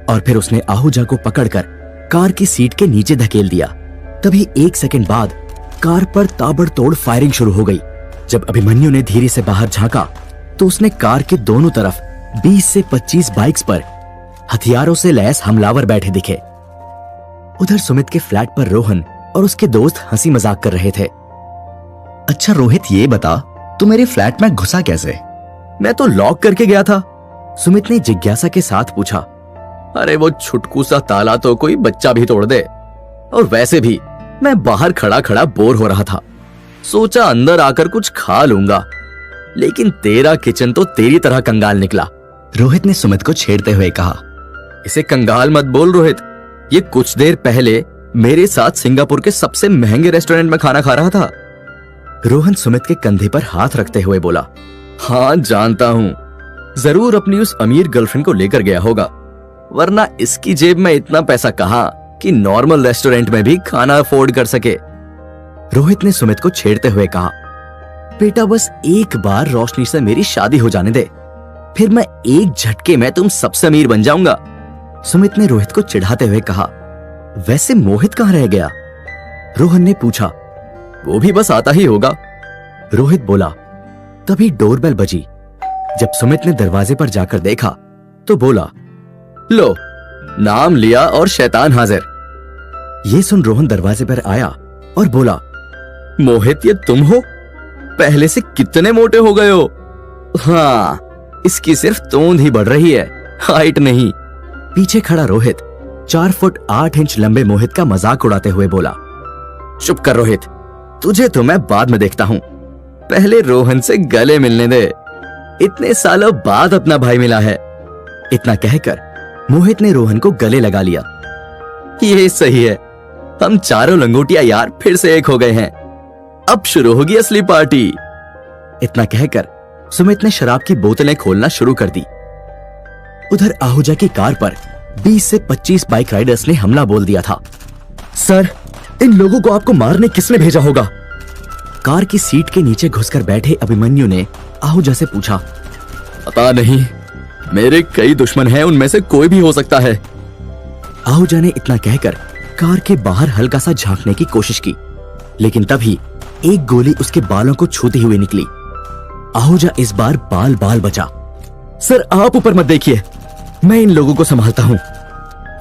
और फिर उसने आहूजा को पकड़कर कार की सीट के नीचे धकेल दिया। तभी एक सेकंड बाद कार पर ताबड़तोड़ फायरिंग शुरू हो गई। जब अभिमन्यु ने धीरे से बाहर झांका तो उसने कार के दोनों तरफ 20 से 25 बाइक्स पर हथियारों से लैस हमलावर बैठे दिखे। उधर सुमित के फ्लैट पर रोहन और उसके दोस्त हंसी मजाक कर रहे थे। अच्छा रोहित, ये बता तू मेरे फ्लैट में घुसा कैसे? मैं तो लॉक करके गया था, सुमित ने जिज्ञासा के साथ पूछा। अरे वो छुटकू सा ताला तो कोई बच्चा भी तोड़ दे, और वैसे भी मैं बाहर खड़ा खड़ा बोर हो रहा था, सोचा अंदर आकर कुछ खा लूंगा, लेकिन तेरा किचन तो तेरी तरह कंगाल निकला, रोहित ने सुमित को छेड़ते हुए कहा। इसे कंगाल मत बोल रोहित, ये कुछ देर पहले मेरे साथ सिंगापुर के सबसे महंगे रेस्टोरेंट में खाना खा रहा था। रोहन सुमित के कंधे पर हाथ रखते हुए बोला। हाँ जानता हूँ, जरूर अपनी उस अमीर गर्लफ्रेंड को लेकर गया होगा, वरना इसकी जेब में इतना पैसा कहाँ कि नॉर्मल रेस्टोरेंट में भी खाना अफोर्ड कर सके, रोहित ने सुमित को छेड़ते हुए कहा। बेटा बस एक बार रोशनी से मेरी शादी हो जाने दे, फिर मैं एक झटके में तुम सबसे अमीर बन जाऊंगा, सुमित ने रोहित को चिढ़ाते हुए कहा। वैसे मोहित कहाँ रह गया? रोहन ने पूछा। वो भी बस आता ही होगा, रोहित बोला। तभी डोरबेल बजी। जब सुमित ने दरवाजे पर जाकर देखा तो बोला, लो नाम लिया और शैतान हाजिर। ये सुन रोहन दरवाजे पर आया और बोला, मोहित ये तुम हो? पहले से कितने मोटे हो गए हो? हाँ, इसकी सिर्फ तोंद ही बढ़ रही है, हाइट नहीं। पीछे खड़ा रोहित 4 फुट 8 इंच लंबे मोहित का मजाक उड़ाते हुए बोला। चुप कर रोहित, तुझे तो मैं बाद में देखता हूँ, पहले रोहन से गले मिलने दे, इतने सालों बाद अपना भाई मिला है। इतना कहकर मोहित ने रोहन को गले लगा लिया। ये सही है, हम चारों लंगोटिया यार फिर से एक हो गए हैं, अब शुरू होगी असली पार्टी। इतना कहकर सुमित ने शराब की बोतलें खोलना शुरू कर दी। उधर आहूजा की कार पर 20 से 25 बाइक राइडर्स ने हमला बोल दिया था। सर, इन लोगों को आपको मारने किसने भेजा होगा? कार की सीट के नीचे घुसकर बैठे अभिमन्यु ने आहूजा से पूछा। पता नहीं, मेरे कई दुश्मन हैं, उनमें से कोई भी हो सकता है, आहूजा ने इतना कहकर कार के बाहर हल्का सा झांकने की कोशिश की, लेकिन तभी एक गोली उसके बालों को छूती हुई निकली। आहूजा इस बार बाल बाल बचा। सर आप ऊपर मत देखिए, मैं इन लोगों को संभालता हूं,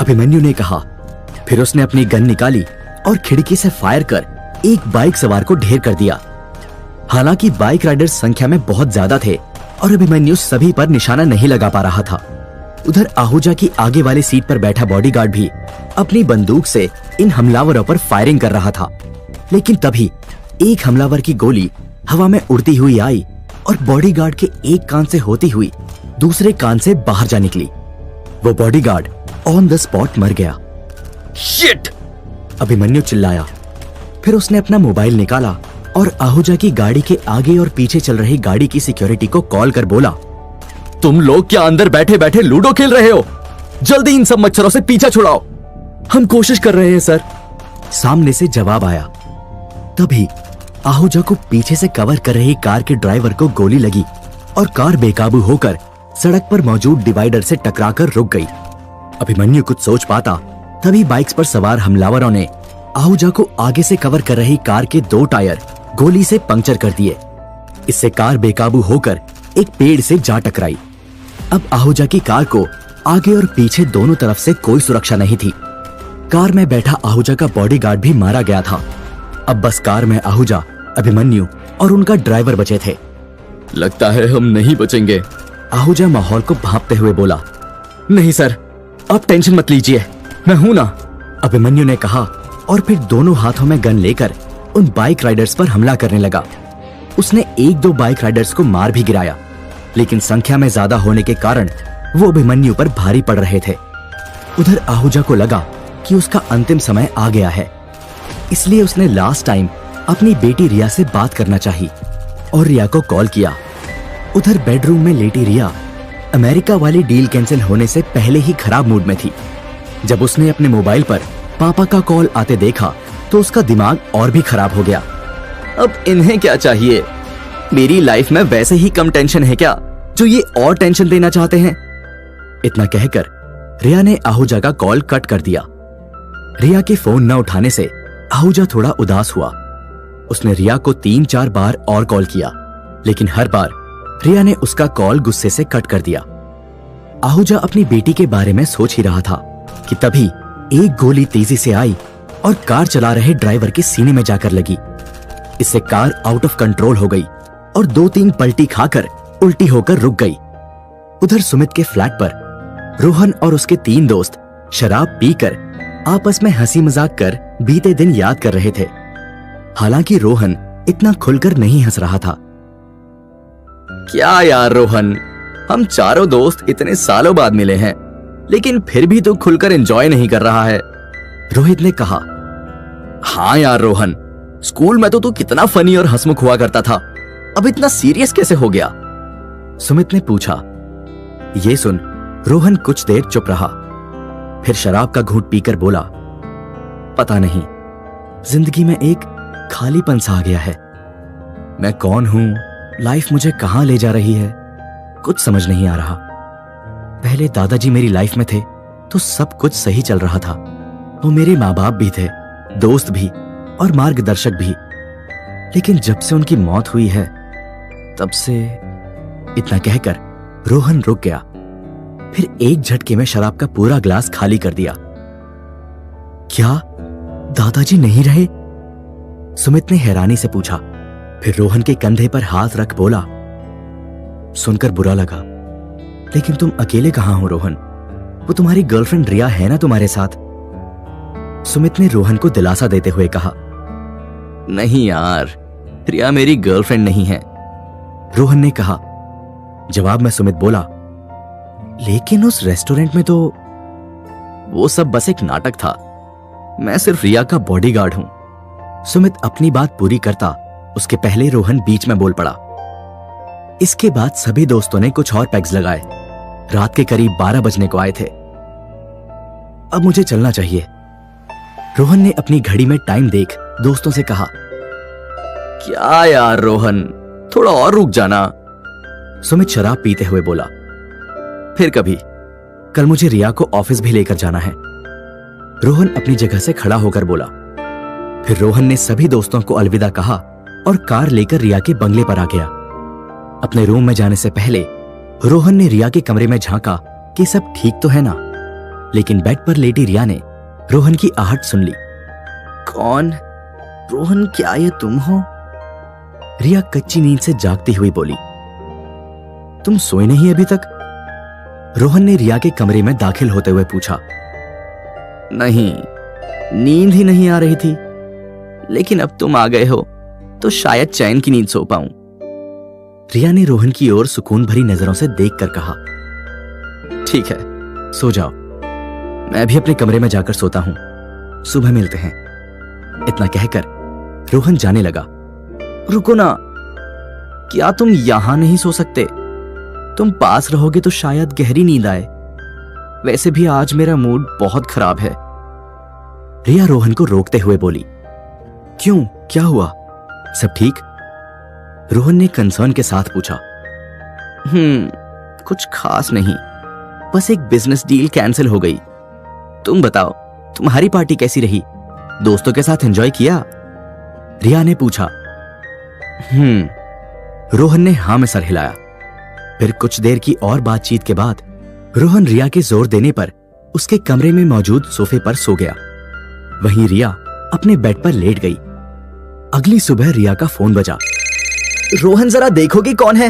अभिमन्यु ने कहा। फिर उसने अपनी गन निकाली और खिड़की से फायर कर एक बाइक सवार को ढेर कर दिया। हालांकि बाइक राइडर्स संख्या में बहुत ज्यादा थे, और अभिमन्यु सभी पर निशाना नहीं लगा पा रहा था। उधर आहूजा की आगे वाली सीट पर बैठा बॉडीगार्ड भी अपनी बंदूक से इन हमलावरों पर फायरिंग कर रहा था। लेकिन तभी एक हमलावर की गोली हवा में उड़ती हुई आई और बॉडीगार्ड के एक कान से होती हुई दूसरे कान से बाहर जा निकली। वो बॉडीगार्ड ऑन द स्पॉट मर गया। शिट! अभिमन्यु चिल्लाया। फिर उसने अपना मोबाइल निकाला और आहूजा की गाड़ी के आगे और पीछे चल रही गाड़ी की सिक्योरिटी को कॉल कर बोला, तुम लोग क्या अंदर बैठे बैठे लूडो खेल रहे हो? जल्दी इन सब मच्छरों से पीछा छुड़ाओ। हम कोशिश कर रहे हैं सर, सामने से जवाब आया। तभी आहूजा को पीछे से कवर कर रही कार के ड्राइवर को गोली लगी और कार बेकाबू होकर सड़क पर मौजूद डिवाइडर से टकराकर रुक गई। अभिमन्यु कुछ सोच पाता तभी बाइक्स पर सवार हमलावरों ने आहूजा को आगे से कवर कर रही कार के 2 टायर गोली से पंक्चर कर दिए। इससे कार बेकाबू होकर एक पेड़ से जा टकराई। अब आहूजा की कार को आगे और पीछे दोनों तरफ से कोई सुरक्षा नहीं थी। कार में बैठा आहूजा का बॉडीगार्ड भी मारा गया था। अब बस कार में आहूजा, अभिमन्यु और उनका ड्राइवर बचे थे। लगता है हम नहीं बचेंगे, आहूजा माहौल को भांपते हुए बोला। नहीं सर, आप टेंशन मत लीजिए, मैं हूं ना, अभिमन्यु ने कहा और फिर दोनों हाथों में गन लेकर उन बाइक राइडर्स पर हमला करने लगा। उसने 1-2 बाइक राइडर्स को मार भी गिराया, लेकिन संख्या में ज्यादा होने के कारण वो अभिमन्यु पर भारी पड़ रहे थे। उधर आहूजा को लगा कि उसका अंतिम समय आ गया है, इसलिए उसने लास्ट टाइम अपनी बेटी रिया से बात करना चाहिए और रिया को कॉल किया। उधर बेडरूम में लेटी रिया अमेरिका वाली डील कैंसिल होने से पहले ही खराब मूड में थी। जब उसने अपने मोबाइल पर पापा का कॉल आते देखा तो उसका दिमाग और भी खराब हो गया। अब इन्हें क्या चाहिए? मेरी लाइफ में वैसे ही कम टेंशन है क्या जो ये और टेंशन देना चाहते हैं? इतना कहकर रिया ने आहूजा का कॉल कट कर दिया। रिया के फोन न उठाने से आहूजा थोड़ा उदास हुआ। उसने रिया को 3-4 बार और कॉल किया, लेकिन हर बार रिया ने उसका कॉल गुस्से से कट कर दिया। आहूजा अपनी बेटी के बारे में सोच ही रहा था कि तभी एक गोली तेजी से आई और कार चला रहे ड्राइवर के सीने में जाकर लगी। इससे कार आउट ऑफ कंट्रोल हो गई और 2-3 पलटी खाकर उल्टी होकर रुक गई। उधर सुमित के फ्लैट पर रोहन और उसके 3 दोस्त शराब पीकर आपस में हंसी मजाक कर बीते दिन याद कर रहे थे। हालांकि रोहन इतना खुलकर नहीं हंस रहा था। क्या यार रोहन, हम चारों दोस्त इतने सालों बाद मिले हैं, लेकिन फिर भी तू खुलकर एंजॉय नहीं कर रहा है, रोहित ने कहा। हाँ यार रोहन, स्कूल में तो तू कितना फनी और हंसमुख हुआ करता था, अब इतना सीरियस कैसे हो गया? सुमित ने पूछा। ये सुन रोहन कुछ देर चुप रहा, फिर शराब का घूंट पीकर बोला, पता नहीं, जिंदगी में एक खालीपन सा आ गया है। मैं कौन हूं, लाइफ मुझे कहां ले जा रही है, कुछ समझ नहीं आ रहा। पहले दादाजी मेरी लाइफ में थे तो सब कुछ सही चल रहा था। वो मेरे माँ बाप भी थे, दोस्त भी और मार्गदर्शक भी, लेकिन जब से उनकी मौत हुई है तब से। इतना कहकर रोहन रुक गया, फिर एक झटके में शराब का पूरा ग्लास खाली कर दिया। क्या दादाजी नहीं रहे? सुमित ने हैरानी से पूछा। फिर रोहन के कंधे पर हाथ रख बोला, सुनकर बुरा लगा, लेकिन तुम अकेले कहां हो रोहन? वो तुम्हारी गर्लफ्रेंड रिया है ना तुम्हारे साथ? सुमित ने रोहन को दिलासा देते हुए कहा। नहीं यार, रिया मेरी गर्लफ्रेंड नहीं है, रोहन ने कहा। जवाब में सुमित बोला, लेकिन उस रेस्टोरेंट में तो। वो सब बस एक नाटक था, मैं सिर्फ रिया का बॉडीगार्ड हूं। सुमित अपनी बात पूरी करता उसके पहले रोहन बीच में बोल पड़ा। इसके बाद सभी दोस्तों ने कुछ और पैग्स लगाए। रात के करीब 12 बजने को आए थे। अब मुझे चलना चाहिए, रोहन ने अपनी घड़ी में टाइम देख दोस्तों से कहा। क्या यार रोहन, थोड़ा और रुक जाना, सुमित शराब पीते हुए बोला। फिर कभी, कल मुझे रिया को ऑफिस भी लेकर जाना है, रोहन अपनी जगह से खड़ा होकर बोला। फिर रोहन ने सभी दोस्तों को अलविदा कहा और कार लेकर रिया के बंगले पर आ गया। अपने रूम में जाने से पहले रोहन ने रिया के कमरे में झांका कि सब ठीक तो है ना, लेकिन बेड पर लेटी रिया ने रोहन की आहट सुन ली। कौन? रोहन, क्या ये तुम हो? रिया कच्ची नींद से जागती हुई बोली। तुम सोए नहीं अभी तक? रोहन ने रिया के कमरे में दाखिल होते हुए पूछा। नहीं, नींद ही नहीं आ रही थी, लेकिन अब तुम आ गए हो तो शायद चैन की नींद सो पाऊं। रिया ने रोहन की ओर सुकून भरी नजरों से देखकर कहा। ठीक है, सो जाओ, मैं भी अपने कमरे में जाकर सोता हूं, सुबह मिलते हैं। इतना कहकर रोहन जाने लगा। रुको ना, क्या तुम यहां नहीं सो सकते? तुम पास रहोगे तो शायद गहरी नींद आए। वैसे भी आज मेरा मूड बहुत खराब है। रिया रोहन को रोकते हुए बोली। क्यों, क्या हुआ? सब ठीक? रोहन ने कंसर्न के साथ पूछा। कुछ खास नहीं, बस एक बिजनेस डील कैंसिल हो गई। तुम बताओ, तुम्हारी पार्टी कैसी रही? दोस्तों के साथ एंजॉय किया? रिया ने पूछा। रोहन ने हां में सर हिलाया। फिर कुछ देर की और बातचीत के बाद रोहन रिया के जोर देने पर उसके कमरे में मौजूद सोफे पर सो गया। वहीं रिया अपने बेड पर लेट गई। अगली सुबह रिया का फोन बजा। रोहन, जरा देखोगे कौन है?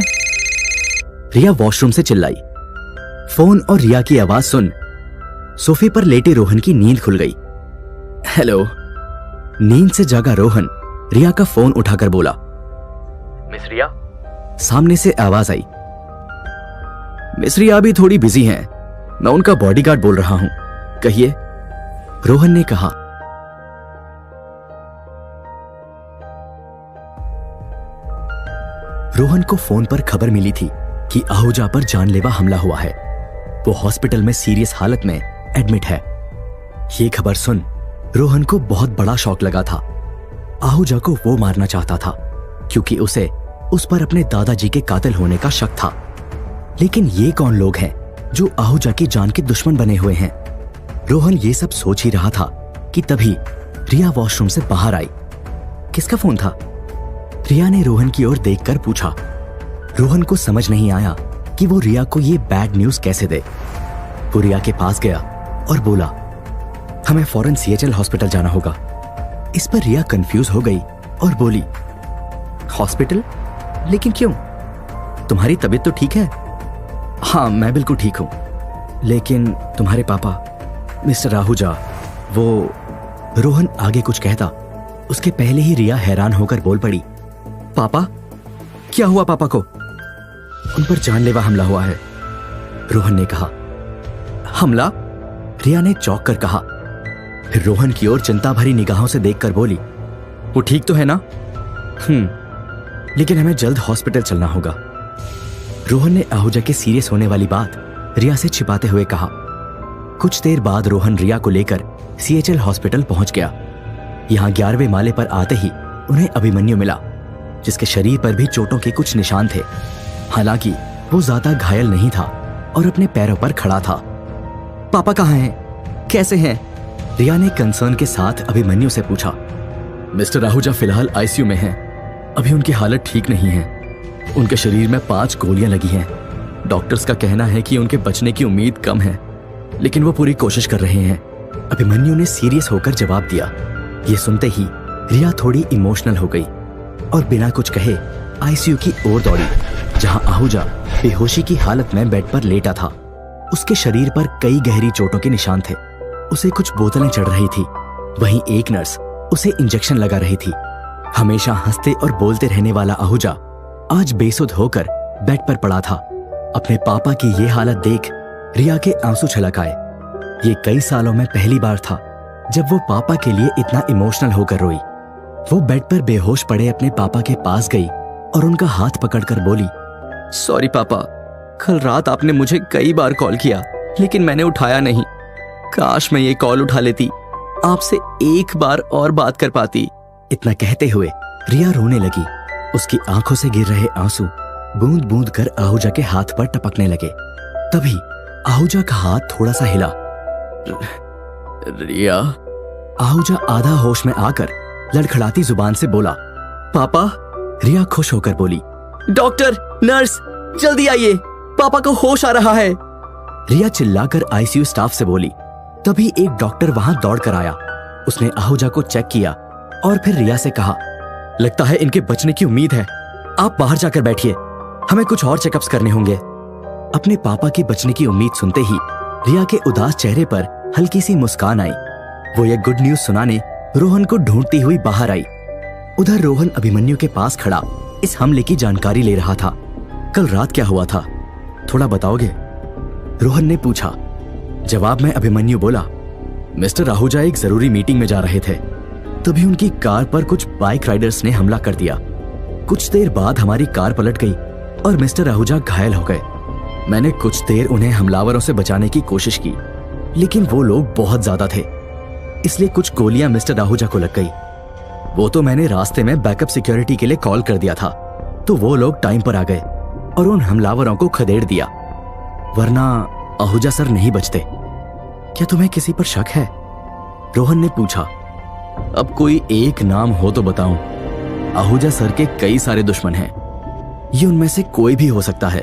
रिया वॉशरूम से चिल्लाई। फोन और रिया की आवाज सुन सोफे पर लेटे रोहन की नींद खुल गई। हेलो। नींद से जागा रोहन रिया का फोन उठाकर बोला। मिस रिया? सामने से आवाज आई। मिस रिया अभी थोड़ी बिजी हैं, मैं उनका बॉडीगार्ड बोल रहा हूं, कहिए। रोहन ने कहा। रोहन को फोन पर खबर मिली थी कि आहूजा पर जानलेवा हमला हुआ है। वो हॉस्पिटल में सीरियस हालत में एडमिट है। ये खबर सुन रोहन को बहुत बड़ा शॉक लगा था। आहूजा को वो मारना चाहता था क्योंकि उसे उस पर अपने दादाजी के कातिल होने का शक था। लेकिन ये कौन लोग हैं जो आहूजा की जान के दुश्मन बने हुए हैं? रोहन ये सब सोच ही रहा था कि तभी रिया वॉशरूम से बाहर आई। किसका फोन था? रिया ने रोहन की ओर देखकर पूछा। रोहन को समझ नहीं आया कि वो रिया को ये बैड न्यूज कैसे दे। वो रिया के पास गया और बोला, हमें फौरन सीएचएल हॉस्पिटल जाना होगा। इस पर रिया कंफ्यूज हो गई और बोली, हॉस्पिटल? लेकिन क्यों? तुम्हारी तबीयत तो ठीक है? हाँ, मैं बिल्कुल ठीक हूं, लेकिन तुम्हारे पापा मिस्टर आहूजा, वो। रोहन आगे कुछ कहता उसके पहले ही रिया हैरान होकर बोल पड़ी, पापा? क्या हुआ पापा को? उन पर जानलेवा हमला हुआ है, रोहन ने कहा। हमला? रिया ने चौंक कर कहा। फिर रोहन की ओर चिंता भरी निगाहों से देखकर बोली, वो ठीक तो है ना? लेकिन हमें जल्द हॉस्पिटल चलना होगा। रोहन ने आहूजा के सीरियस होने वाली बात रिया से छिपाते हुए कहा। कुछ देर बाद रोहन रिया को लेकर सीएचएल हॉस्पिटल पहुंच गया। यहां 11वें माले पर आते ही उन्हें अभिमन्यु मिला, जिसके शरीर पर भी चोटों के कुछ निशान थे। हालांकि वो ज्यादा घायल नहीं था और अपने पैरों पर खड़ा था। पापा कहाँ हैं? कैसे हैं? रिया ने कंसर्न के साथ अभिमन्यु से पूछा। मिस्टर आहूजा फिलहाल आईसीयू में हैं। अभी उनकी हालत ठीक नहीं है। उनके शरीर में 5 गोलियां लगी हैं। डॉक्टर्स का कहना है कि उनके बचने की उम्मीद कम है, लेकिन वो पूरी कोशिश कर रहे हैं, अभिमन्यु ने सीरियस होकर जवाब दिया। ये सुनते ही रिया थोड़ी इमोशनल हो गई और बिना कुछ कहे आईसीयू की ओर दौड़ी, जहां आहूजा बेहोशी की हालत में बेड पर लेटा था। उसके शरीर पर कई गहरी चोटों के निशान थे। उसे कुछ बोतलें चढ़ रही थी। वहीं एक नर्स उसे इंजेक्शन लगा रही थी। हमेशा हंसते और बोलते रहने वाला आहूजा आज बेसुध होकर बेड पर पड़ा था। अपने पापा की ये हालत देख रिया के आंसू छलक आए। ये कई सालों में पहली बार था जब वो पापा के लिए इतना इमोशनल होकर रोई। वो बेड पर बेहोश पड़े अपने पापा के पास गई और उनका हाथ पकड़कर बोली, सॉरी पापा, कल रात आपने मुझे कई बार कॉल किया, लेकिन मैंने उठाया नहीं। काश मैं ये कॉल उठा लेती, आपसे एक बार और बात कर पाती। इतना कहते हुए रिया रोने लगी। उसकी आंखों से गिर रहे आंसू बूंद बूंद कर आहूजा के हाथ पर टपकने लगे। तभी आहूजा का हाथ थोड़ा सा हिला। रिया? आहूजा आधा होश में आकर लड़खड़ाती जुबान से बोला, पापा? रिया खुश होकर बोली, डॉक्टर, नर्स, जल्दी आइए, पापा को होश आ रहा है। रिया चिल्लाकर आईसीयू स्टाफ से बोली। तभी एक डॉक्टर वहां दौड़कर आया। उसने आहूजा को चेक किया और फिर रिया से कहा, लगता है इनके बचने की उम्मीद है। आप बाहर जाकर बैठिए, हमें कुछ और चेकअप्स करने होंगे। अपने पापा के बचने की उम्मीद सुनते ही रिया के उदास चेहरे पर हल्की सी मुस्कान आई। वो ये गुड न्यूज सुनाने रोहन को ढूंढती हुई बाहर आई। उधर रोहन अभिमन्यु के पास खड़ा इस हमले की जानकारी ले रहा था। कल रात क्या हुआ था, थोड़ा बताओगे? रोहन ने पूछा। जवाब में अभिमन्यु बोला, मिस्टर आहूजा एक जरूरी मीटिंग में जा रहे थे, तभी उनकी कार पर कुछ बाइक राइडर्स ने हमला कर दिया। कुछ देर बाद हमारी कार पलट गई और मिस्टर आहूजा घायल हो गए। मैंने कुछ देर उन्हें हमलावरों से बचाने की कोशिश की, लेकिन वो लोग बहुत ज्यादा थे, इसलिए कुछ गोलियां मिस्टर आहूजा को लग गई। वो तो मैंने रास्ते में बैकअप सिक्योरिटी के लिए कॉल कर दिया था, तो वो लोग टाइम पर आ गए और उन हमलावरों को खदेड़ दिया, वरना आहूजा सर नहीं बचते। क्या तुम्हें किसी पर शक है? रोहन ने पूछा। अब कोई एक नाम हो तो बताऊं। आहूजा सर के कई सारे दुश्मन हैं, ये उनमें से कोई भी हो सकता है,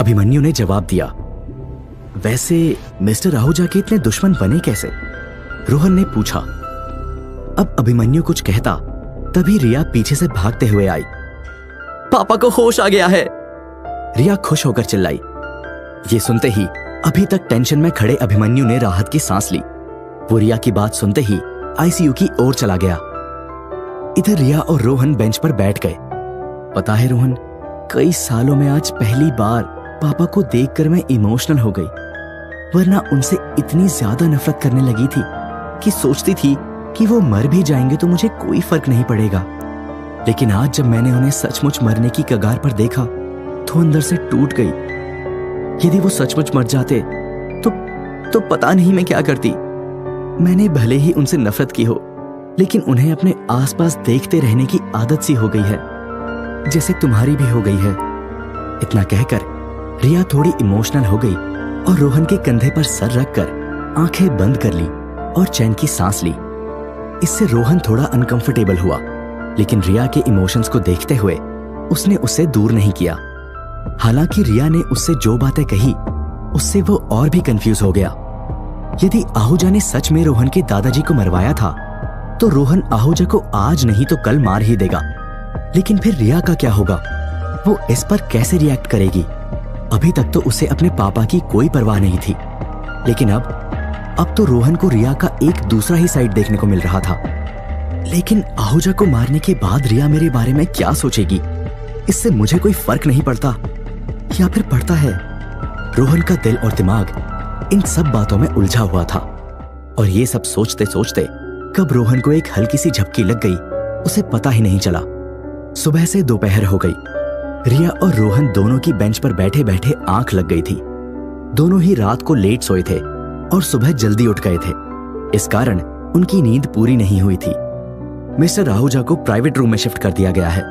अभिमन्यु ने जवाब दिया। वैसे मिस्टर आहूजा के इतने दुश्मन बने कैसे? रोहन ने पूछा। अब अभिमन्यु कुछ कहता तभी रिया पीछे से भागते हुए आई। पापा को होश आ गया है, रिया खुश होकर चिल्लाई। ये सुनते ही अभी तक टेंशन में खड़े अभिमन्यु ने राहत की सांस ली। वो रिया की बात सुनते ही आईसीयू की ओर चला गया। इधर रिया और रोहन बेंच पर बैठ गए। पता है रोहन, कई सालों में आज पहली बार पापा को देखकर मैं इमोशनल हो गई, वरना उनसे इतनी ज्यादा नफरत करने लगी थी कि सोचती थी कि वो मर भी जाएंगे तो मुझे कोई फर्क नहीं पड़ेगा। लेकिन आज जब मैंने उन्हें सचमुच मरने की कगार पर देखा तो अंदर से टूट गई। यदि वो सचमुच मर जाते तो पता नहीं मैं क्या करती। मैंने भले ही उनसे नफरत की हो, लेकिन उन्हें अपने आसपास देखते रहने की आदत सी हो गई है, जैसे तुम्हारी भी हो गई है। इतना कहकर रिया थोड़ी इमोशनल हो गई और रोहन के कंधे पर सर रखकर आंखें बंद कर ली और चैन की सांस ली। इससे रोहन थोड़ा अनकंफर्टेबल हुआ, लेकिन रिया के इमोशंस को देखते हुए उसने उससे दूर नहीं किया। हालांकि रिया ने उससे जो बातें कही उससे वो और भी कंफ्यूज हो गया। यदि आहूजा ने सच में रोहन के दादाजी को मरवाया था तो रोहन आहूजा को आज नहीं तो कल मार ही देगा। लेकिन फिर रिया का क्या होगा? वो इस पर कैसे रिएक्ट करेगी? अभी तक तो उसे अपने पापा की कोई परवाह नहीं थी, लेकिन अब तो रोहन को रिया का एक दूसरा ही साइड देखने को मिल रहा था। लेकिन आहूजा को मारने के बाद रिया मेरे बारे में क्या सोचेगी? इससे मुझे कोई फर्क नहीं पड़ता, या फिर पड़ता है? रोहन का दिल और दिमाग इन सब बातों में उलझा हुआ था, और ये सब सोचते सोचते कब रोहन को एक हल्की सी झपकी लग गई उसे पता ही नहीं चला। सुबह से दोपहर हो गई। रिया और रोहन दोनों की बेंच पर बैठे बैठे आंख लग गई थी। दोनों ही रात को लेट सोए थे और सुबह जल्दी उठ गए थे, इस कारण उनकी नींद पूरी नहीं हुई थी। मिस्टर आहूजा को प्राइवेट रूम में शिफ्ट कर दिया गया है।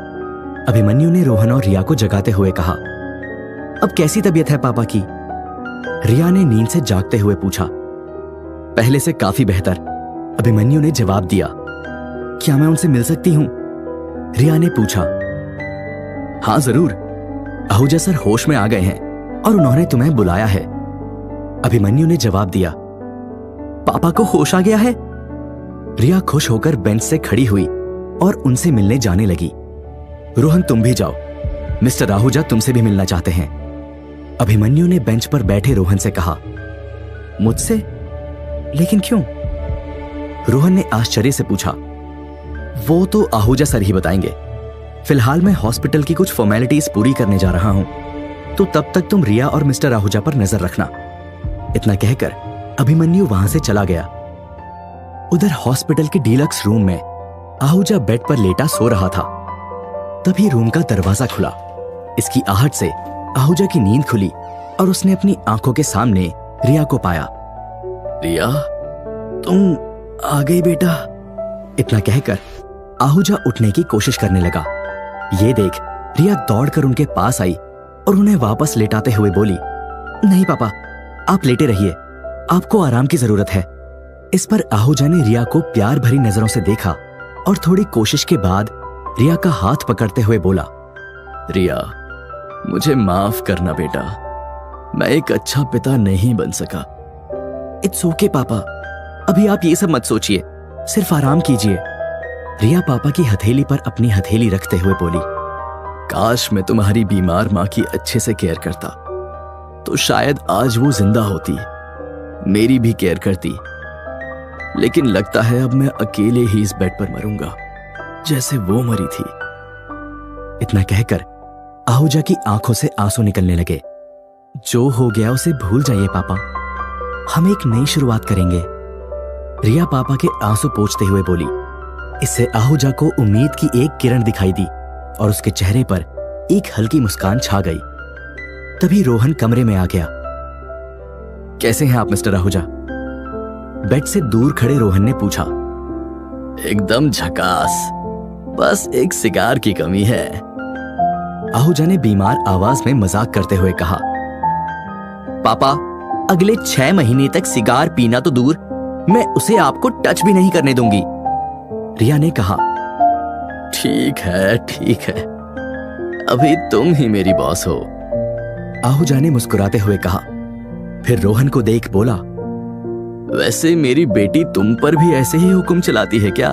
अभिमन्यु ने रोहन और रिया को जगाते हुए कहा। अब कैसी तबीयत है पापा की? रिया ने नींद से जागते हुए पूछा। पहले से काफी बेहतर, अभिमन्यु ने जवाब दिया। क्या मैं उनसे मिल सकती हूं? रिया ने पूछा। हाँ जरूर, आहूजा सर होश में आ गए हैं और उन्होंने तुम्हें बुलाया है, अभिमन्यु ने जवाब दिया। पापा को होश आ गया है? रिया खुश होकर बेंच से खड़ी हुई और उनसे मिलने जाने लगी। रोहन तुम भी जाओ, मिस्टर आहूजा तुमसे भी मिलना चाहते हैं, अभिमन्यु ने बेंच पर बैठे रोहन से कहा। मुझसे? लेकिन क्यों? रोहन ने आश्चर्य से पूछा। वो तो आहूजा सर ही बताएंगे। फिलहाल मैं हॉस्पिटल की कुछ फॉर्मेलिटीज पूरी करने जा रहा हूं, तो तब तक तुम रिया और मिस्टर आहूजा पर नजर रखना। इतना कहकर अभिमन्यु वहां से चला गया। उधर हॉस्पिटल के डीलक्स रूम में आहूजा बेड पर लेटा सो रहा था। तभी रूम का दरवाजा खुला। इसकी आहट से आहूजा की नींद खुली और उसने अपनी आंखों के सामने रिया को पाया। रिया, तुम आ गई बेटा, इतना कहकर आहूजा उठने की कोशिश करने लगा। ये देख रिया दौड़कर उनके पास आई और उन्हें वापस लेटाते हुए बोली, नहीं पापा, आप लेटे रहिए, आपको आराम की जरूरत है। इस पर आहूजा ने रिया को प्यार भरी नजरों से देखा और थोड़ी कोशिश के बाद रिया का हाथ पकड़ते हुए बोला, रिया, मुझे माफ करना बेटा, मैं एक अच्छा पिता नहीं बन सका। इट्स ओके पापा, अभी आप ये सब मत सोचिए, सिर्फ आराम कीजिए, रिया पापा की हथेली पर अपनी हथेली रखते हुए बोली। काश मैं तुम्हारी बीमार माँ की अच्छे से केयर करता, तो शायद आज वो जिंदा होती, मेरी भी केयर करती। लेकिन लगता है अब मैं अकेले ही इस बेड पर मरूंगा, जैसे वो मरी थी। इतना कहकर आहूजा की आंखों से आंसू निकलने लगे। जो हो गया उसे भूल जाइए पापा, हम एक नई शुरुआत करेंगे, रिया पापा के आंसू पोंछते हुए बोली। इससे आहूजा को उम्मीद की एक किरण दिखाई दी और उसके चेहरे पर एक हल्की मुस्कान छा गई। तभी रोहन कमरे में आ गया। कैसे हैं आप मिस्टर आहूजा? बेड से दूर खड़े रोहन ने पूछा। एकदम झकास, बस एक सिगार की कमी है, आहूजा ने बीमार आवाज में मजाक करते हुए कहा। पापा, अगले 6 महीने तक सिगार पीना तो दूर, मैं उसे आपको टच भी नहीं करने दूंगी, रिया ने कहा। ठीक है, अभी तुम ही मेरी बॉस हो, आहूजा ने मुस्कुराते हुए कहा। फिर रोहन को देख बोला, वैसे मेरी बेटी तुम पर भी ऐसे ही हुक्म चलाती है क्या?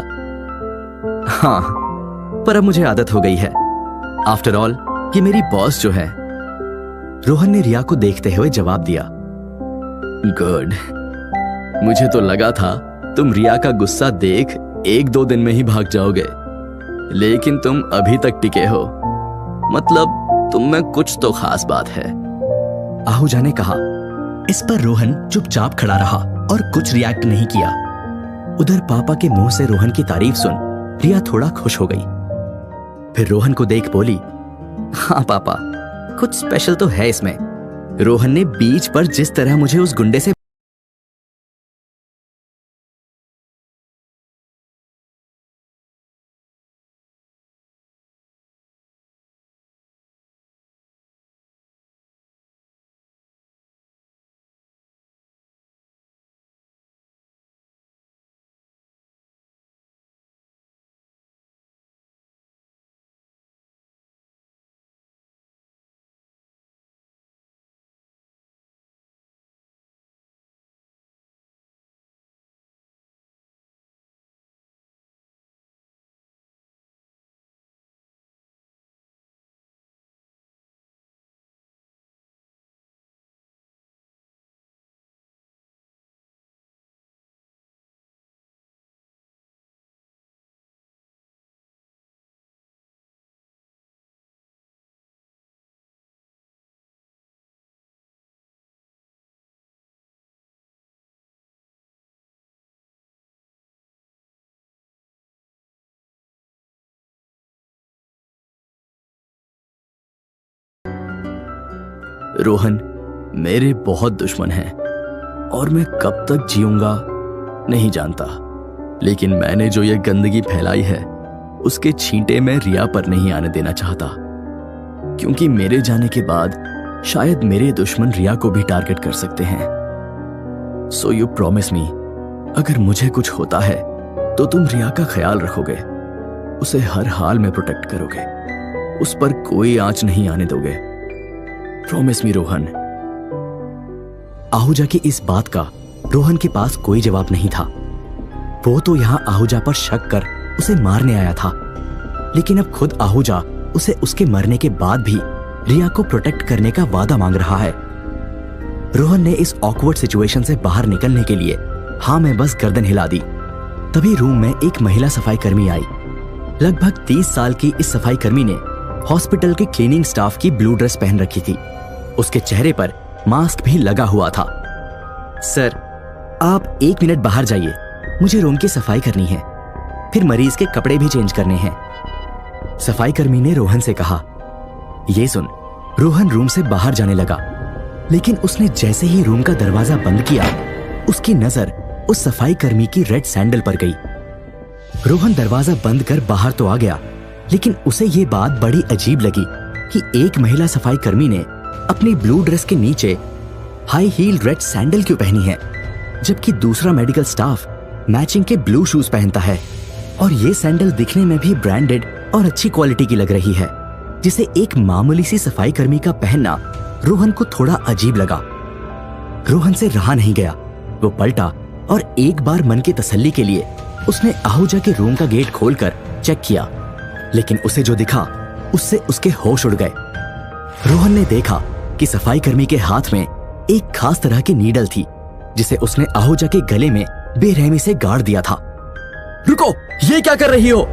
हाँ, पर अब मुझे आदत हो गई है, आफ्टर ऑल ये मेरी बॉस जो है, रोहन ने रिया को देखते हुए जवाब दिया। गुड, मुझे तो लगा था तुम रिया का गुस्सा देख 1-2 दिन में ही भाग जाओगे, लेकिन तुम अभी तक टिके हो, मतलब तुम में कुछ तो खास बात है, आहूजा ने कहा। इस पर रोहन चुपचाप खड़ा रहा और कुछ रिएक्ट नहीं किया। उधर पापा के मुंह से रोहन की तारीफ सुन रिया थोड़ा खुश हो गई। फिर रोहन को देख बोली, हाँ पापा, कुछ स्पेशल तो है इसमें। रोहन ने बीच पर जिस तरह मुझे उस गुंडे से रोहन मेरे बहुत दुश्मन हैं और मैं कब तक जीऊंगा नहीं जानता, लेकिन मैंने जो ये गंदगी फैलाई है उसके छींटे मैं रिया पर नहीं आने देना चाहता, क्योंकि मेरे जाने के बाद शायद मेरे दुश्मन रिया को भी टारगेट कर सकते हैं। सो यू प्रॉमिस मी, अगर मुझे कुछ होता है तो तुम रिया का ख्याल रखोगे, उसे हर हाल में प्रोटेक्ट करोगे, उस पर कोई आंच नहीं आने दोगे। Promise me Rohan. आहूजा की इस बात का रोहन के पास कोई जवाब नहीं था। वो तो यहां आहूजा पर शक कर उसे मारने आया था, लेकिन अब खुद आहूजा उसे उसके मरने के बाद भी रिया को प्रोटेक्ट करने का वादा मांग रहा है। रोहन ने इस ऑकवर्ड सिचुएशन से बाहर निकलने के लिए हाँ में बस गर्दन हिला दी। तभी रूम में एक महिला सफाई कर्मी आई। लगभग 30 साल की इस सफाई कर्मी ने हॉस्पिटल के क्लीनिंग स्टाफ की ब्लू ड्रेस पहन रखी थी। उसके चेहरे पर मास्क भी लगा हुआ था। सर, आप 1 मिनट बाहर जाइए, मुझे रूम की सफाई करनी है, फिर मरीज के कपड़े भी चेंज करने हैं, सफाई कर्मी ने रोहन से कहा। ये सुन रोहन रूम से बाहर जाने लगा, लेकिन उसने जैसे ही रूम का दरवाजा बंद किया, उसकी नजर उस सफाई कर्मी की रेड सैंडल पर गई। रोहन दरवाजा बंद कर बाहर तो आ गया, लेकिन उसे ये बात बड़ी अजीब लगी कि एक महिला सफाई कर्मी ने अपनी ब्लू ड्रेस के नीचे हाई हील रेड सैंडल क्यों पहनी है, जबकि दूसरा मेडिकल स्टाफ मैचिंग के ब्लू शूज पहनता है और ये सैंडल दिखने में भी ब्रांडेड और अच्छी क्वालिटी की लग रही है, जिसे एक मामूली सी सफाई कर्मी का पहनना रोहन को थोड़ा अजीब लगा। रोहन से रहा नहीं गया, वो पलटा और एक बार मन की तसल्ली के लिए उसने आहूजा के रूम का गेट खोलकर चेक किया, लेकिन उसे जो दिखा उससे उसके होश उड़ गए। रोहन ने देखा कि सफाई कर्मी के हाथ में एक खास तरह की नीडल थी जिसे उसने आहूजा के गले में बेरहमी से गाड़ दिया था। रुको, ये क्या कर रही हो?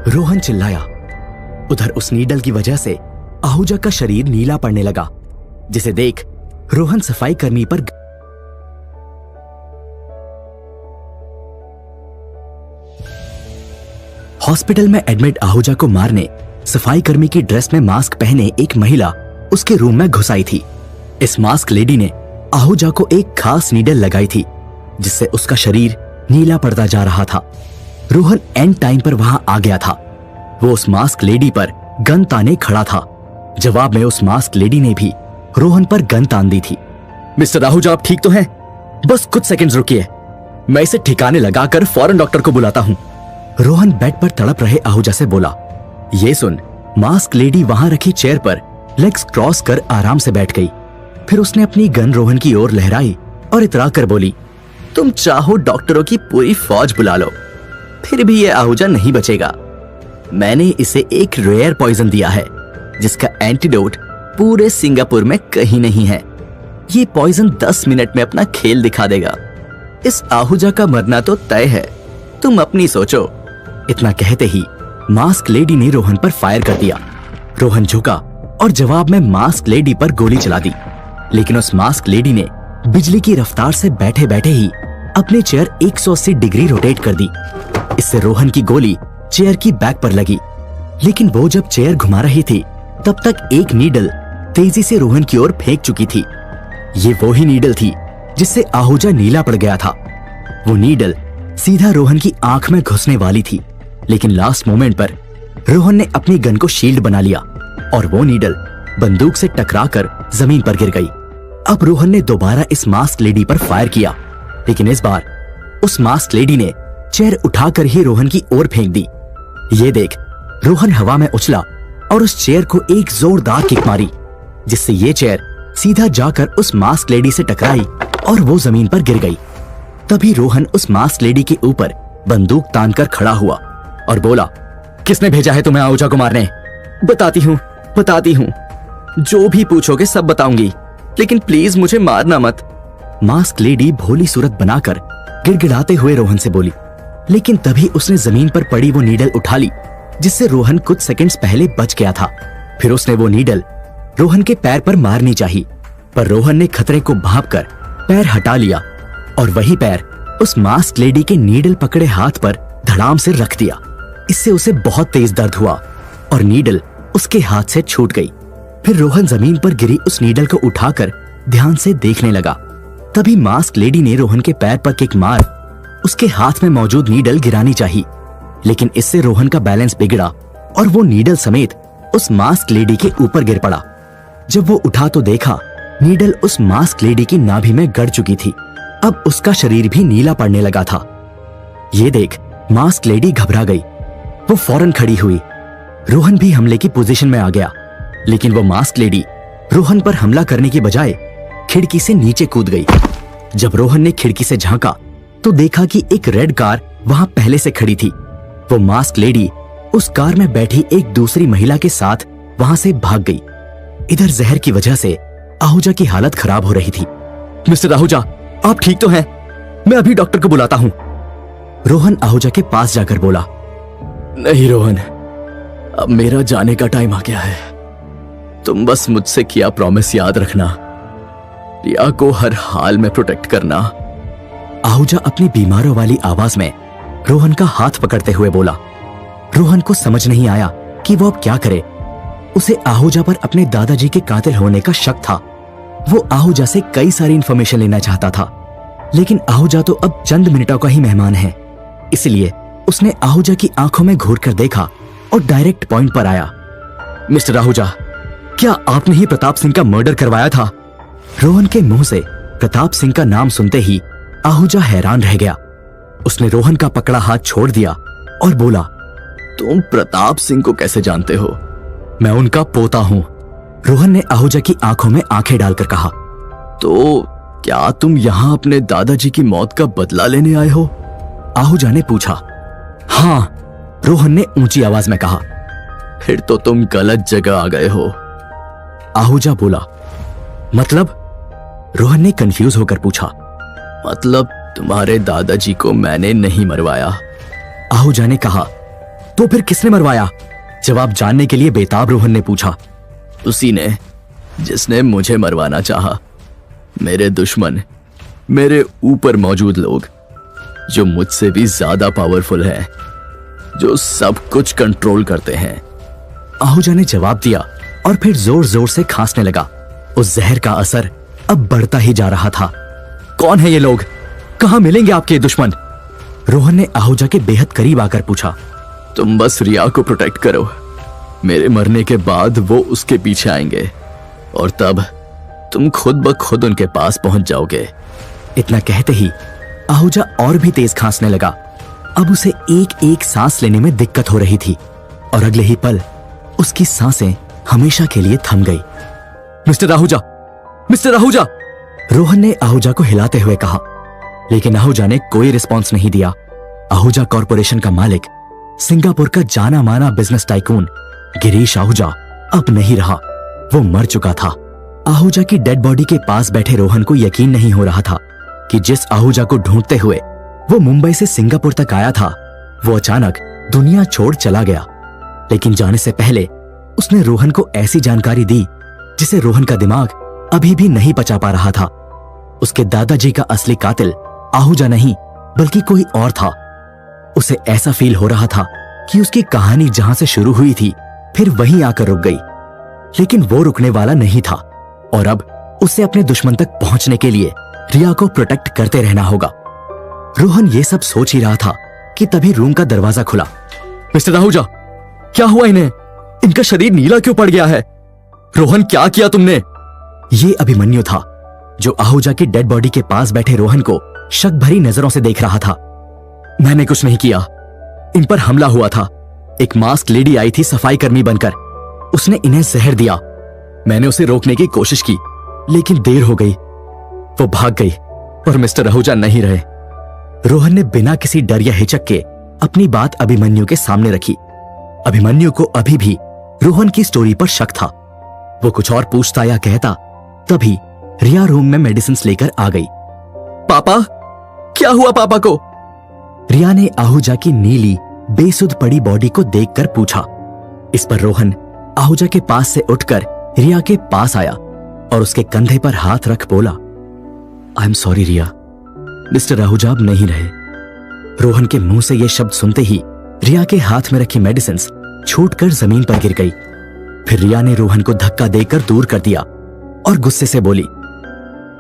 रोहन चिल्लाया। उधर उस नीडल की वजह से आहूजा का शरीर नीला पड़ने लगा, जिसे देख रोहन सफाई कर्मी पर हॉस्पिटल में एडमिट आहूजा को मारने सफाई कर्मी की ड्रेस में मास्क पहने एक महिला उसके रूम में घुस आई थी। इस मास्क लेडी ने आहूजा को एक खास नीडल लगाई थी जिससे उसका शरीर नीला पड़ता जा रहा था। रोहन एंड टाइम पर वहां आ गया था। वो उस मास्क लेडी पर गन ताने खड़ा था। जवाब में उस मास्क लेडी ने भी रोहन पर गन तान दी थी। मिस्टर आहूजा, आप ठीक तो हैं? बस कुछ सेकंड्स रुकिए, मैं इसे ठिकाने लगाकर फौरन डॉक्टर को बुलाता हूं। रोहन बेड पर तड़प रहे आहूजा से बोला। ये सुन, मास्क लेडी वहां रखी चेयर पर लेग्स क्रॉस कर आराम से बैठ गई। फिर उसने अपनी गन रोहन की ओर लहराई और इतरा कर बोली, तुम चाहो डॉक्टरों की पूरी फौज बुला लो, फिर भी ये आहूजा नहीं बचेगा। मैंने इसे एक रेयर पॉइजन दिया है जिसका एंटीडोट पूरे सिंगापुर में कहीं नहीं है। ये पॉइजन 10 मिनट में अपना खेल दिखा देगा। इस आहूजा का मरना तो तय है, तुम अपनी सोचो। इतना कहते ही मास्क लेडी ने रोहन पर फायर कर दिया। रोहन झुका और जवाब में मास्क लेडी पर गोली चला दी, लेकिन उस मास्क लेडी ने बिजली की रफ्तार से बैठे बैठे ही अपनी चेयर 180 डिग्री रोटेट कर दी। इससे रोहन की गोली चेयर की बैक पर लगी, लेकिन वो जब चेयर घुमा रही थी तब तक एक नीडल तेजी से रोहन की ओर फेंक चुकी थी। ये वो ही नीडल थी जिससे आहूजा नीला पड़ गया था। वो नीडल सीधा रोहन की आंख में घुसने वाली थी, लेकिन लास्ट मोमेंट पर रोहन ने अपनी गन को शील्ड बना लिया और वो नीडल बंदूक से टकराकर जमीन पर गिर गई। अब रोहन ने दोबारा इस मास्क लेडी पर फायर किया, लेकिन इस बार उस मास्क लेडी ने चेयर उठाकर ही रोहन की ओर फेंक दी। ये देख रोहन हवा में उछला और उस चेयर को एक जोरदार किक मारी, जिससे ये चेयर सीधा जाकर उस मास्क लेडी से टकराई और वो जमीन पर गिर गई। तभी रोहन उस मास्क लेडी के ऊपर बंदूक तानकर खड़ा हुआ और बोला, किसने भेजा है तुम्हें आहूजा को मारने? बताती हूँ, जो भी पूछोगे सब बताऊंगी, लेकिन प्लीज मुझे मारना मत। मास्क लेडी भोली सूरत बनाकर गिड़गिड़ाते हुए रोहन से बोली, लेकिन तभी उसने जमीन पर पड़ी वो नीडल उठा ली जिससे रोहन कुछ सेकंड्स पहले बच गया था। फिर उसने वो नीडल रोहन के पैर पर मारनी चाहिए, पर रोहन ने खतरे को भांपकर पैर हटा लिया और वही पैर उस मास्क लेडी के नीडल पकड़े हाथ पर धड़ाम से रख दिया। इससे उसे बहुत तेज दर्द हुआ और नीडल उसके हाथ से छूट गई। फिर रोहन जमीन पर गिरी उस नीडल को उठाकर ध्यान से देखने लगा। तभी मास्क लेडी ने रोहन के पैर पर किक मार उसके हाथ में मौजूद नीडल गिरानी चाहिए, लेकिन इससे रोहन का बैलेंस बिगड़ा और वो नीडल समेत उस मास्क लेडी के ऊपर गिर पड़ा। जब वो उठा तो देखा नीडल उस मास्क लेडी की नाभि में गड़ चुकी थी। अब उसका शरीर भी नीला पड़ने लगा था। ये देख मास्क लेडी घबरा गई। वो फौरन खड़ी हुई। रोहन भी हमले की पोजीशन में आ गया, लेकिन वो मास्क लेडी रोहन पर हमला करने की बजाय खिड़की से नीचे कूद गई। जब रोहन ने खिड़की से झांका तो देखा कि एक रेड कार वहां पहले से खड़ी थी। वो मास्क लेडी उस कार में बैठी एक दूसरी महिला के साथ वहां से भाग गई। इधर जहर की वजह से आहूजा की हालत खराब हो रही थी। मिस्टर आहूजा, आप ठीक तो हैं? मैं अभी डॉक्टर को बुलाता हूं। रोहन आहूजा के पास जाकर बोला, नहीं रोहन, अब मेरा जाने का टाइम आ गया है। तुम बस मुझसे किया प्रॉमिस याद रखना, रिया को हर हाल में प्रोटेक्ट करना। आहूजा अपनी बीमारों वाली आवाज में रोहन का हाथ पकड़ते हुए बोला। रोहन को समझ नहीं आया कि वो अब क्या करे। उसे आहूजा पर अपने दादाजी के कातिल होने का शक था। वो आहूजा से कई सारी इंफॉर्मेशन लेना चाहता था, लेकिन आहूजा तो अब चंद मिनटों का ही मेहमान है। इसलिए उसने आहूजा की आंखों में घूर कर देखा और डायरेक्ट पॉइंट पर आया। मिस्टर आहूजा, क्या आपने ही प्रताप सिंह का मर्डर करवाया था? रोहन के मुंह से प्रताप सिंह का नाम सुनते ही आहूजा हैरान रह गया। उसने रोहन का पकड़ा हाथ छोड़ दिया और बोला, तुम प्रताप सिंह को कैसे जानते हो? मैं उनका पोता हूं। रोहन ने आहूजा की आंखों में आंखें डालकर कहा, तो क्या तुम यहां अपने दादाजी की मौत का बदला लेने आए हो? आहूजा ने पूछा। हाँ, रोहन ने ऊंची आवाज में कहा। फिर तो तुम गलत जगह आ गए हो। आहूजा बोला। मतलब? रोहन ने कंफ्यूज होकर पूछा। मतलब तुम्हारे दादाजी को मैंने नहीं मरवाया। आहूजा ने कहा। तो फिर किसने मरवाया? जवाब जानने के लिए बेताब रोहन ने पूछा। उसी ने जिसने मुझे मरवाना चाहा। मेरे दुश्मन, मेरे ऊपर मौजूद लोग जो मुझसे भी ज्यादा पावरफुल हैं, जो सब कुछ कंट्रोल करते हैं। आहूजा ने जवाब दिया और फिर जोर जोर से खांसने लगा। उस जहर का असर अब बढ़ता ही जा रहा था। कौन है ये लोग? कहां मिलेंगे आपके दुश्मन? रोहन ने आहूजा के बेहद करीब आकर पूछा। तुम बस रिया को प्रोटेक्ट करो। मेरे मरने के बाद वो उसके पीछे आएंगे और तब तुम खुद ब खुद उनके पास पहुंच जाओगे। इतना कहते ही आहूजा और भी तेज खांसने लगा। अब उसे एक एक सांस लेने में दिक्कत हो रही थी और अगले ही पल उसकी सांसें हमेशा के लिए थम गई। Mister Ahuja, mister Ahuja! रोहन ने आहूजा को हिलाते हुए कहा, लेकिन आहूजा ने कोई रिस्पॉन्स नहीं दिया। आहूजा कॉरपोरेशन का मालिक, सिंगापुर का जाना माना बिजनेस टाइकून गिरीश आहूजा अब नहीं रहा। वो मर चुका था। आहूजा की डेड बॉडी के पास बैठे रोहन को यकीन नहीं हो रहा था कि जिस आहूजा को ढूंढते हुए वो मुंबई से सिंगापुर तक आया था, वो अचानक दुनिया छोड़ चला गया। लेकिन जाने से पहले उसने रोहन को ऐसी जानकारी दी जिसे रोहन का दिमाग अभी भी नहीं पचा पा रहा था। उसके दादाजी का असली कातिल आहूजा नहीं बल्कि कोई और था। उसे ऐसा फील हो रहा था कि उसकी कहानी जहां से शुरू हुई थी फिर वहीं आकर रुक गई। लेकिन वो रुकने वाला नहीं था और अब उसे अपने दुश्मन तक पहुंचने के लिए रिया को प्रोटेक्ट करते रहना होगा। रोहन ये सब सोच ही रहा था कि तभी रूम का दरवाजा खुला। मिस्टर आहूजा, क्या हुआ इन्हें? इनका शरीर नीला क्यों पड़ गया है? रोहन, क्या किया तुमने? ये अभिमन्यु था जो आहूजा की डेड बॉडी के पास बैठे रोहन को शक भरी नजरों से देख रहा था। मैंने कुछ नहीं किया। इन पर हमला हुआ था। एक मास्क लेडी आई थी सफाई कर्मी बनकर। उसने इन्हें जहर दिया। मैंने उसे रोकने की कोशिश की लेकिन देर हो गई। वो भाग गई और मिस्टर आहूजा नहीं रहे। रोहन ने बिना किसी डर या हिचक के अपनी बात अभिमन्यु के सामने रखी। अभिमन्यु को अभी भी रोहन की स्टोरी पर शक था। वो कुछ और पूछता या कहता, तभी रिया रूम में मेडिसिन लेकर आ गई। पापा, क्या हुआ पापा को? रिया ने आहूजा की नीली बेसुध पड़ी बॉडी को देखकर पूछा। इस पर रोहन आहूजा के पास से उठकर रिया के पास आया और उसके कंधे पर हाथ रख बोला, I am sorry Riya, mister Ahuja अब नहीं रहे। रोहन के मुंह से यह शब्द सुनते ही रिया के हाथ में रखी मेडिसिन छूटकर जमीन पर गिर गई। फिर रिया ने रोहन को धक्का देकर दूर कर दिया और गुस्से से बोली,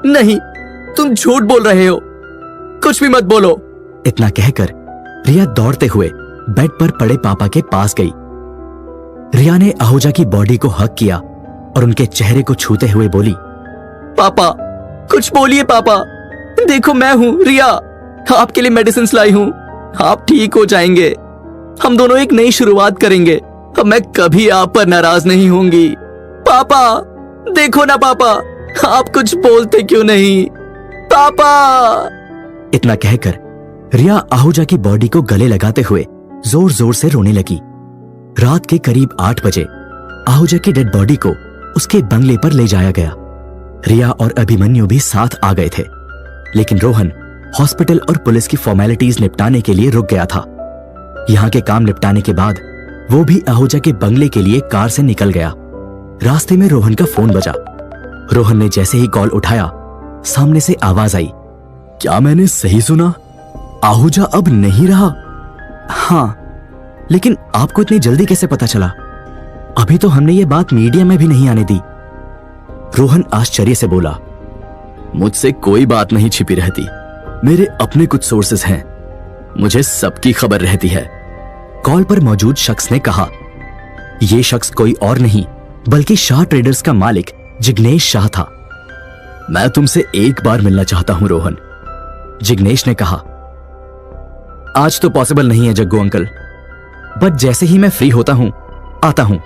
नहीं, तुम झूठ बोल रहे हो, कुछ भी मत बोलो। इतना कहकर रिया दौड़ते हुए बेड पर पड़े पापा के पास गई। रिया ने आहूजा की बॉडी को हग किया और उनके चेहरे को छूते हुए बोली, पापा, कुछ बोलिए पापा, देखो मैं हूं रिया, आपके लिए मेडिसिन लाई हूं, आप ठीक हो जाएंगे, हम दोनों एक नई शुरुआत करेंगे, अब मैं कभी आप पर नाराज नहीं होंगी। पापा, देखो ना पापा, आप कुछ बोलते क्यों नहीं? पापा! इतना कहकर रिया आहूजा की बॉडी को गले लगाते हुए जोर जोर से रोने लगी। रात के करीब 8 बजे आहूजा की डेड बॉडी को उसके बंगले पर ले जाया गया। रिया और अभिमन्यु भी साथ आ गए थे, लेकिन रोहन हॉस्पिटल और पुलिस की फॉर्मेलिटीज निपटाने के लिए रुक गया था। यहां के काम निपटाने के बाद वो भी आहूजा के बंगले के लिए कार से निकल गया। रास्ते में रोहन का फोन बजा। रोहन ने जैसे ही कॉल उठाया, सामने से आवाज आई, क्या मैंने सही सुना? आहूजा अब नहीं रहा? हाँ, लेकिन आपको इतनी जल्दी कैसे पता चला? अभी तो हमने ये बात मीडिया में भी नहीं आने दी। रोहन आश्चर्य से बोला, मुझसे कोई बात नहीं छिपी रहती, मेरे अपने कुछ सोर्सेस हैं, मुझे सबकी खबर रहती है। कॉल पर मौजूद शख्स ने कहा, यह शख्स कोई और नहीं बल्कि शाह ट्रेडर्स का मालिक जिग्नेश शाह था। मैं तुमसे एक बार मिलना चाहता हूं रोहन, जिग्नेश ने कहा। आज तो पॉसिबल नहीं है जग्गू अंकल, बट जैसे ही मैं फ्री होता हूं आता हूं,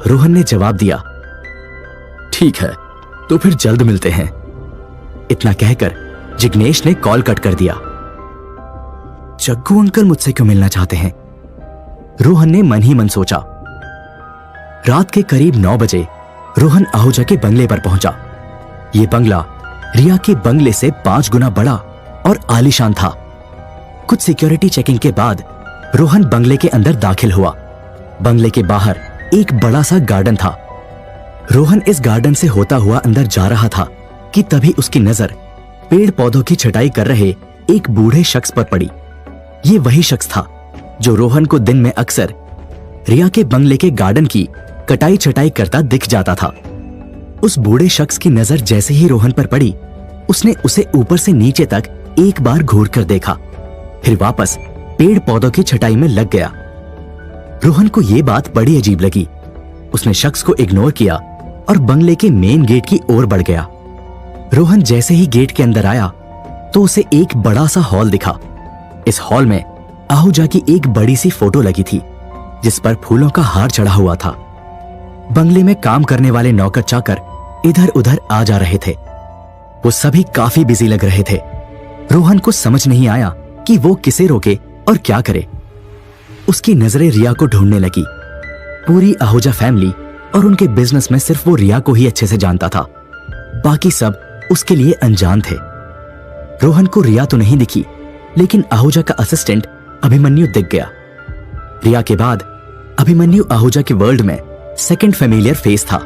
रोहन ने जवाब दिया। ठीक है, तो फिर जल्द मिलते हैं। इतना कहकर जिग्नेश ने कॉल कट कर दिया। जग्गू अंकल मुझसे क्यों मिलना चाहते हैं? रोहन ने मन ही मन सोचा। रात के करीब 9 बजे रोहन आहूजा के बंगले पर पहुंचा। ये बंगला रिया के बंगले से 5 गुना बड़ा और आलीशान था। कुछ सिक्योरिटी चेकिंग के बाद रोहन बंगले के अंदर दाखिल हुआ। बंगले के बाहर एक बड़ा सा गार्डन था। रोहन इस गार्डन से होता हुआ अंदर जा रहा था कि तभी उसकी नजर पेड़ पौधों की छटाई कर रहे एक बूढ़े शख्स पर पड़ी। ये वही शख्स था जो रोहन को दिन में अक्सर रिया के बंगले के गार्डन की कटाई छटाई करता दिख जाता था। उस बूढ़े शख्स की नजर जैसे ही रोहन पर पड़ी, उसने उसे ऊपर से नीचे तक एक बार घूर कर देखा, फिर वापस पेड़ पौधों की छटाई में लग गया। रोहन को यह बात बड़ी अजीब लगी। उसने शख्स को इग्नोर किया और बंगले के मेन गेट की ओर बढ़ गया। रोहन जैसे ही गेट के अंदर आया तो उसे एक बड़ा सा हॉल दिखा। इस हॉल में आहूजा की एक बड़ी सी फोटो लगी थी जिस पर फूलों का हार चढ़ा हुआ था। बंगले में काम करने वाले नौकर चाकर इधर उधर आ जा रहे थे। वो सभी काफी बिजी लग रहे थे। रोहन को समझ नहीं आया कि वो किसे रोके और क्या करे। उसकी नजरें रिया को ढूंढने लगी। पूरी आहूजा फैमिली और उनके बिजनेस में सिर्फ वो रिया को ही अच्छे से जानता था, बाकी सब उसके लिए अनजान थे। रोहन को रिया तो नहीं दिखी, लेकिन आहूजा का असिस्टेंट अभिमन्यु दिख गया। रिया के बाद अभिमन्यु आहूजा के वर्ल्ड में सेकंड फेमिलियर फेस था,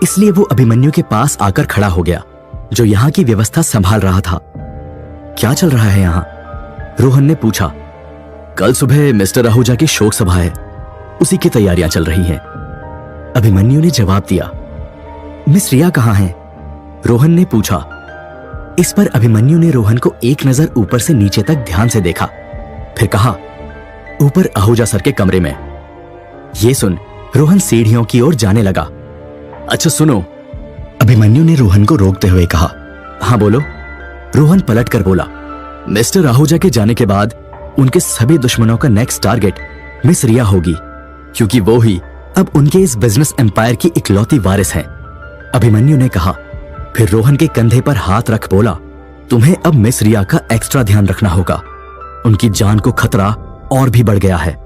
इसलिए वो अभिमन्यु के पास आकर खड़ा हो गया, जो यहाँ की व्यवस्था संभाल रहा था। क्या चल रहा है यहाँ? रोहन ने पूछा। कल सुबह मिस्टर आहूजा की शोक सभा है, उसी की तैयारियां चल रही हैं। अभिमन्यु ने जवाब दिया। मिस रिया कहाँ हैं? रोहन ने पूछा। इस पर अभिमन्यु ने रोहन को एक नजर ऊपर से नीचे तक ध्यान से देखा, फिर कहा, ऊपर आहूजा सर के कमरे में। ये सुन रोहन सीढ़ियों की ओर जाने लगा। अच्छा सुनो, अभिमन्यु ने रोहन को रोकते हुए कहा। हाँ बोलो। रोहन पलट कर बोला। मिस्टर आहूजा के जाने के बाद उनके सभी दुश्मनों का नेक्स्ट टारगेट मिस रिया होगी, क्योंकि वो ही अब उनके इस बिजनेस एम्पायर की इकलौती वारिस हैं। अभिमन्यु ने कहा। फिर रोहन के कंधे पर हाथ रख बोला, तुम्हें अब मिस रिया का एक्स्ट्रा ध्यान रखना होगा। उनकी जान को खतरा और भी बढ़ गया है।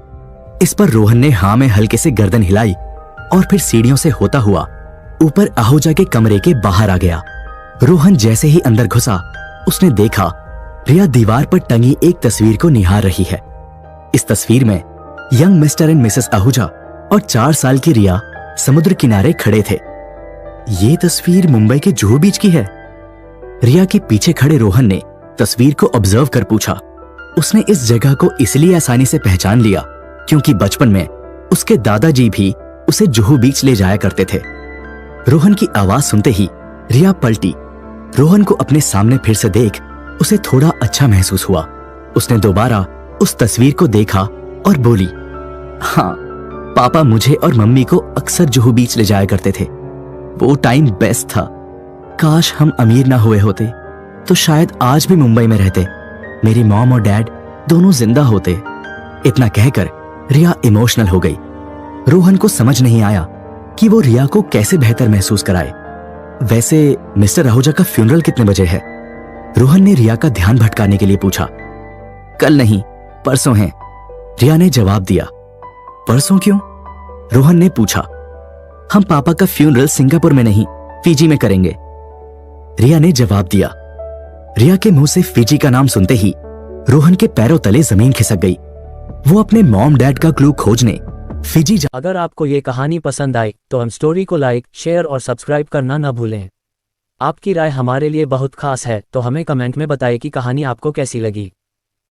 इस पर रोहन ने हाँ में हल्के से गर्दन हिलाई और फिर सीढ़ियों से होता हुआ ऊपर आहूजा के कमरे के बाहर आ गया। रोहन जैसे ही अंदर घुसा, उसने देखा रिया दीवार पर टंगी एक तस्वीर को निहार रही है। इस तस्वीर में young mister and Mrs Ahuja और 4 साल की रिया समुद्र किनारे खड़े थे। ये तस्वीर मुंबई के जुहू बीच की है। रिया के पीछे खड़े रोहन ने तस्वीर को ऑब्जर्व कर पूछा। उसने इस जगह को इसलिए आसानी से पहचान लिया क्योंकि बचपन में उसके दादाजी भी उसे जुहू बीच ले जाया करते थे। रोहन की आवाज सुनते ही रिया पलटी। रोहन को अपने सामने फिर से देख उसे थोड़ा अच्छा महसूस हुआ। उसने दोबारा उस तस्वीर को देखा और बोली, हाँ, पापा मुझे और मम्मी को अक्सर जुहू बीच ले जाया करते थे। वो टाइम बेस्ट था। काश हम अमीर ना हुए होते तो शायद आज भी मुंबई में रहते। मेरी मॉम और डैड दोनों जिंदा होते। इतना कहकर रिया इमोशनल हो गई। रोहन को समझ नहीं आया कि वो रिया को कैसे बेहतर महसूस कराए। वैसे मिस्टर आहूजा का फ्यूनरल कितने बजे है? रोहन ने रिया का ध्यान भटकाने के लिए पूछा। कल नहीं, परसों है, रिया ने जवाब दिया। परसों क्यों? रोहन ने पूछा। हम पापा का फ्यूनरल सिंगापुर में नहीं, फिजी में करेंगे, रिया ने जवाब दिया। रिया के मुंह से फिजी का नाम सुनते ही रोहन के पैरों तले जमीन खिसक गई। वो अपने मॉम डैड का क्लू खोजने फिजी अगर आपको ये कहानी पसंद आई तो हम स्टोरी को लाइक, शेयर और सब्सक्राइब करना न भूलें। आपकी राय हमारे लिए बहुत खास है, तो हमें कमेंट में बताएं कि कहानी आपको कैसी लगी।